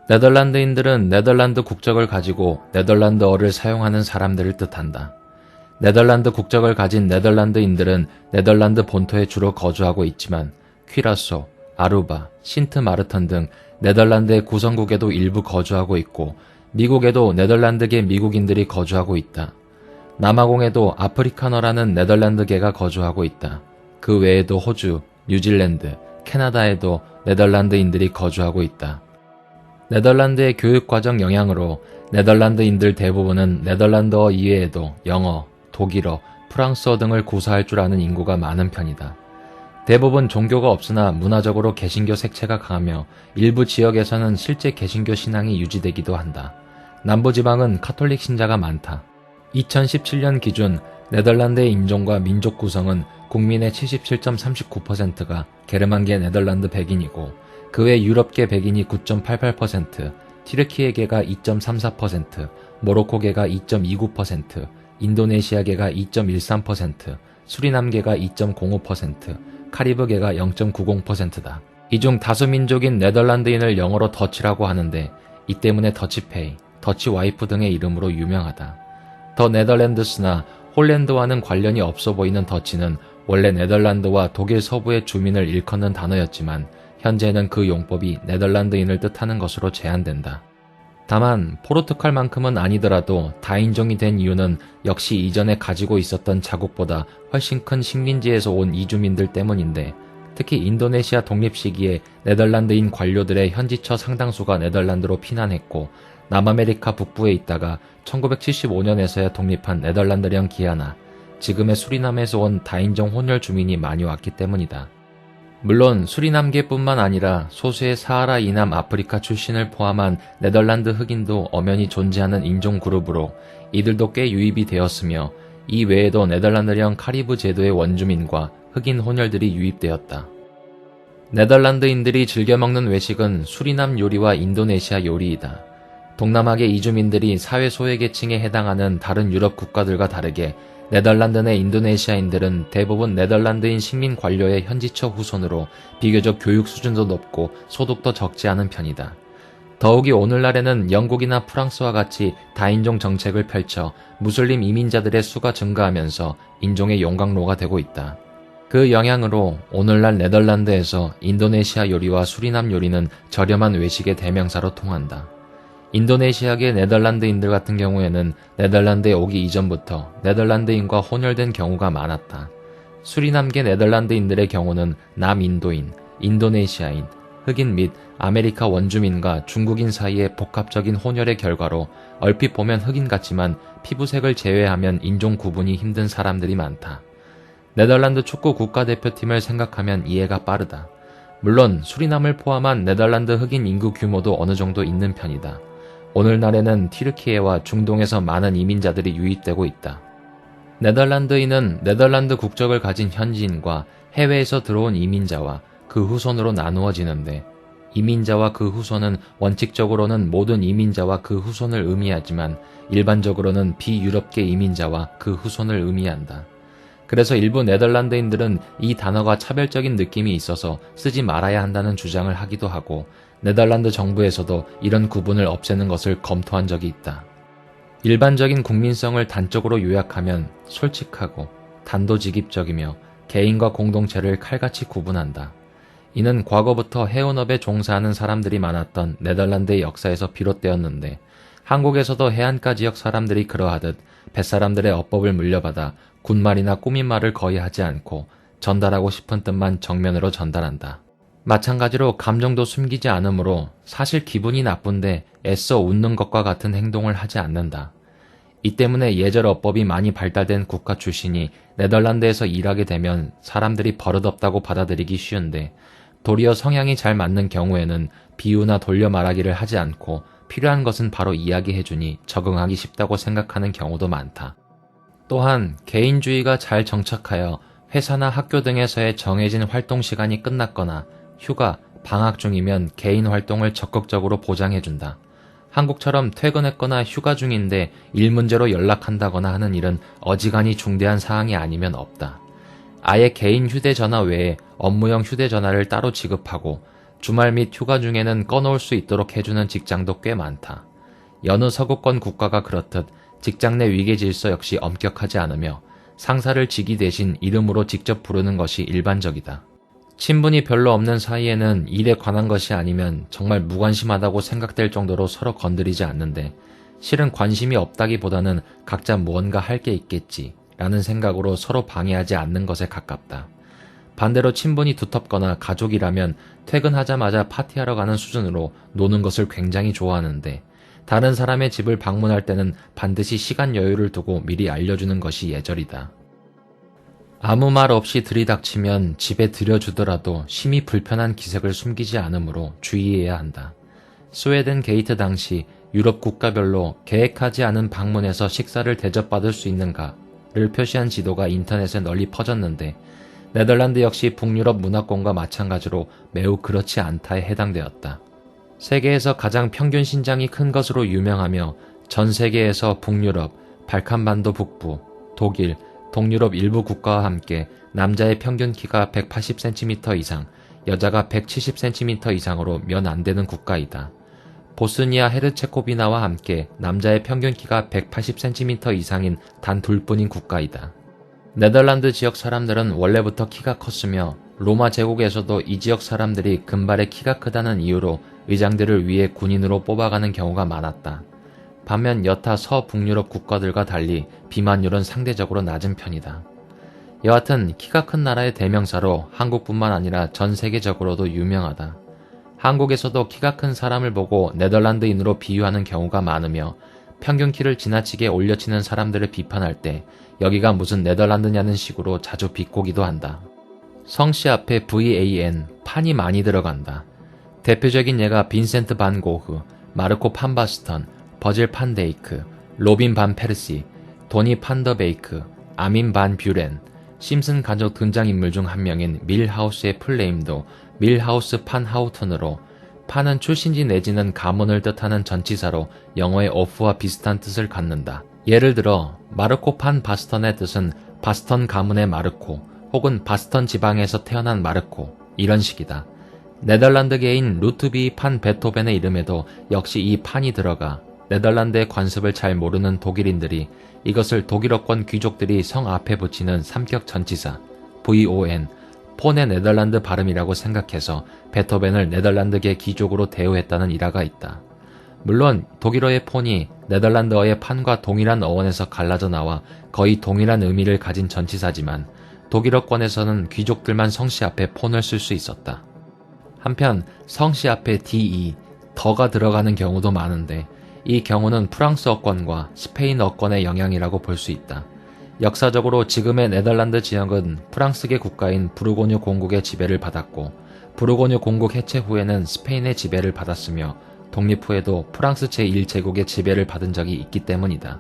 네덜란드인들은 네덜란드 국적을 가지고 네덜란드어를 사용하는 사람들을 뜻한다. 네덜란드 국적을 가진 네덜란드인들은 네덜란드 본토에 주로 거주하고 있지만 퀴라소, 아루바, 신트 마르턴 등 네덜란드의 구성국에도 일부 거주하고 있고 미국에도 네덜란드계 미국인들이 거주하고 있다. 남아공에도 아프리카너라는 네덜란드계가 거주하고 있다. 그 외에도 호주, 뉴질랜드, 캐나다에도 네덜란드인들이 거주하고 있다. 네덜란드의 교육과정 영향으로 네덜란드인들 대부분은 네덜란드어 이외에도 영어, 독일어, 프랑스어 등을 구사할 줄 아는 인구가 많은 편이다. 대부분 종교가 없으나 문화적으로 개신교 색채가 강하며 일부 지역에서는 실제 개신교 신앙이 유지되기도 한다. 남부지방은 카톨릭 신자가 많다. 2017년 기준 네덜란드의 인종과 민족 구성은 국민의 77.39%가 게르만계 네덜란드 백인이고 그 외 유럽계 백인이 9.88%, 튀르키예계가 2.34%, 모로코계가 2.29%, 인도네시아계가 2.13%, 수리남계가 2.05%, 카리브계가 0.90%다. 이 중 다수민족인 네덜란드인을 영어로 더치라고 하는데 이 때문에 더치페이, 더치와이프 등의 이름으로 유명하다. 더 네덜랜드스나 홀랜드와는 관련이 없어 보이는 더치는 원래 네덜란드와 독일 서부의 주민을 일컫는 단어였지만 현재는 그 용법이 네덜란드인을 뜻하는 것으로 제한된다. 다만 포르투갈만큼은 아니더라도 다인종이 된 이유는 역시 이전에 가지고 있었던 자국보다 훨씬 큰 식민지에서 온 이주민들 때문인데 특히 인도네시아 독립 시기에 네덜란드인 관료들의 현지처 상당수가 네덜란드로 피난했고 남아메리카 북부에 있다가 1975년에서야 독립한 네덜란드령 기아나, 지금의 수리남에서 온 다인종 혼혈 주민이 많이 왔기 때문이다. 물론 수리남계뿐만 아니라 소수의 사하라 이남 아프리카 출신을 포함한 네덜란드 흑인도 엄연히 존재하는 인종 그룹으로 이들도 꽤 유입이 되었으며 이 외에도 네덜란드령 카리브 제도의 원주민과 흑인 혼혈들이 유입되었다. 네덜란드인들이 즐겨 먹는 외식은 수리남 요리와 인도네시아 요리이다. 동남아계 이주민들이 사회 소외계층에 해당하는 다른 유럽 국가들과 다르게 네덜란드 내 인도네시아인들은 대부분 네덜란드인 식민 관료의 현지처 후손으로 비교적 교육 수준도 높고 소득도 적지 않은 편이다. 더욱이 오늘날에는 영국이나 프랑스와 같이 다인종 정책을 펼쳐 무슬림 이민자들의 수가 증가하면서 인종의 용광로가 되고 있다. 그 영향으로 오늘날 네덜란드에서 인도네시아 요리와 수리남 요리는 저렴한 외식의 대명사로 통한다. 인도네시아계 네덜란드인들 같은 경우에는 네덜란드에 오기 이전부터 네덜란드인과 혼혈된 경우가 많았다. 수리남계 네덜란드인들의 경우는 남인도인, 인도네시아인, 흑인 및 아메리카 원주민과 중국인 사이의 복합적인 혼혈의 결과로 얼핏 보면 흑인 같지만 피부색을 제외하면 인종 구분이 힘든 사람들이 많다. 네덜란드 축구 국가대표팀을 생각하면 이해가 빠르다. 물론 수리남을 포함한 네덜란드 흑인 인구 규모도 어느 정도 있는 편이다. 오늘날에는 튀르키예와 중동에서 많은 이민자들이 유입되고 있다. 네덜란드인은 네덜란드 국적을 가진 현지인과 해외에서 들어온 이민자와 그 후손으로 나누어지는데 이민자와 그 후손은 원칙적으로는 모든 이민자와 그 후손을 의미하지만 일반적으로는 비유럽계 이민자와 그 후손을 의미한다. 그래서 일부 네덜란드인들은 이 단어가 차별적인 느낌이 있어서 쓰지 말아야 한다는 주장을 하기도 하고 네덜란드 정부에서도 이런 구분을 없애는 것을 검토한 적이 있다. 일반적인 국민성을 단적으로 요약하면 솔직하고 단도직입적이며 개인과 공동체를 칼같이 구분한다. 이는 과거부터 해운업에 종사하는 사람들이 많았던 네덜란드의 역사에서 비롯되었는데 한국에서도 해안가 지역 사람들이 그러하듯 뱃사람들의 어법을 물려받아 군말이나 꾸민말을 거의 하지 않고 전달하고 싶은 뜻만 정면으로 전달한다. 마찬가지로 감정도 숨기지 않으므로 사실 기분이 나쁜데 애써 웃는 것과 같은 행동을 하지 않는다. 이 때문에 예절 어법이 많이 발달된 국가 출신이 네덜란드에서 일하게 되면 사람들이 버릇없다고 받아들이기 쉬운데 도리어 성향이 잘 맞는 경우에는 비유나 돌려 말하기를 하지 않고 필요한 것은 바로 이야기해주니 적응하기 쉽다고 생각하는 경우도 많다. 또한 개인주의가 잘 정착하여 회사나 학교 등에서의 정해진 활동 시간이 끝났거나 휴가, 방학 중이면 개인 활동을 적극적으로 보장해준다. 한국처럼 퇴근했거나 휴가 중인데 일 문제로 연락한다거나 하는 일은 어지간히 중대한 사항이 아니면 없다. 아예 개인 휴대전화 외에 업무용 휴대전화를 따로 지급하고 주말 및 휴가 중에는 꺼놓을 수 있도록 해주는 직장도 꽤 많다. 여느 서구권 국가가 그렇듯 직장 내 위계 질서 역시 엄격하지 않으며 상사를 직위 대신 이름으로 직접 부르는 것이 일반적이다. 친분이 별로 없는 사이에는 일에 관한 것이 아니면 정말 무관심하다고 생각될 정도로 서로 건드리지 않는데 실은 관심이 없다기보다는 각자 무언가 할 게 있겠지 라는 생각으로 서로 방해하지 않는 것에 가깝다. 반대로 친분이 두텁거나 가족이라면 퇴근하자마자 파티하러 가는 수준으로 노는 것을 굉장히 좋아하는데 다른 사람의 집을 방문할 때는 반드시 시간 여유를 두고 미리 알려주는 것이 예절이다. 아무 말 없이 들이닥치면 집에 들여주더라도 심히 불편한 기색을 숨기지 않으므로 주의해야 한다. 스웨덴 게이트 당시 유럽 국가별로 계획하지 않은 방문에서 식사를 대접받을 수 있는가 표시한 지도가 인터넷에 널리 퍼졌는데 네덜란드 역시 북유럽 문화권과 마찬가지로 매우 그렇지 않다에 해당되었다. 세계에서 가장 평균 신장이 큰 것으로 유명하며 전 세계에서 북유럽, 발칸반도 북부, 독일, 동유럽 일부 국가와 함께 남자의 평균 키가 180cm 이상, 여자가 170cm 이상으로 면 안 되는 국가이다. 보스니아 헤르체코비나와 함께 남자의 평균 키가 180cm 이상인 단 둘뿐인 국가이다. 네덜란드 지역 사람들은 원래부터 키가 컸으며 로마 제국에서도 이 지역 사람들이 금발의 키가 크다는 이유로 의장들을 위해 군인으로 뽑아가는 경우가 많았다. 반면 여타 서북유럽 국가들과 달리 비만율은 상대적으로 낮은 편이다. 여하튼 키가 큰 나라의 대명사로 한국뿐만 아니라 전 세계적으로도 유명하다. 한국에서도 키가 큰 사람을 보고 네덜란드인으로 비유하는 경우가 많으며 평균 키를 지나치게 올려치는 사람들을 비판할 때 여기가 무슨 네덜란드냐는 식으로 자주 비꼬기도 한다. 성씨 앞에 VAN, 판이 많이 들어간다. 대표적인 예가 빈센트 반 고흐, 마르코 판 바스턴, 버질 판 데이크, 로빈 반 페르시, 도니 판 더 베이크, 아민 반 뷰렌, 심슨 가족 등장인물 중 한 명인 밀하우스의 풀네임도 밀하우스 판 하우튼으로 판은 출신지 내지는 가문을 뜻하는 전치사로 영어의 어프와 비슷한 뜻을 갖는다. 예를 들어 마르코 판 바스턴의 뜻은 바스턴 가문의 마르코 혹은 바스턴 지방에서 태어난 마르코 이런 식이다. 네덜란드계인 루트비 판 베토벤의 이름에도 역시 이 판이 들어가 네덜란드의 관습을 잘 모르는 독일인들이 이것을 독일어권 귀족들이 성 앞에 붙이는 삼격 전치사 VON, 폰의 네덜란드 발음이라고 생각해서 베토벤을 네덜란드계 귀족으로 대우했다는 일화가 있다. 물론 독일어의 폰이 네덜란드어의 판과 동일한 어원에서 갈라져 나와 거의 동일한 의미를 가진 전치사지만 독일어권에서는 귀족들만 성씨 앞에 폰을 쓸 수 있었다. 한편 성씨 앞에 DE, 더가 들어가는 경우도 많은데 이 경우는 프랑스어권과 스페인어권의 영향이라고 볼 수 있다. 역사적으로 지금의 네덜란드 지역은 프랑스계 국가인 부르고뉴 공국의 지배를 받았고 부르고뉴 공국 해체 후에는 스페인의 지배를 받았으며 독립 후에도 프랑스 제1제국의 지배를 받은 적이 있기 때문이다.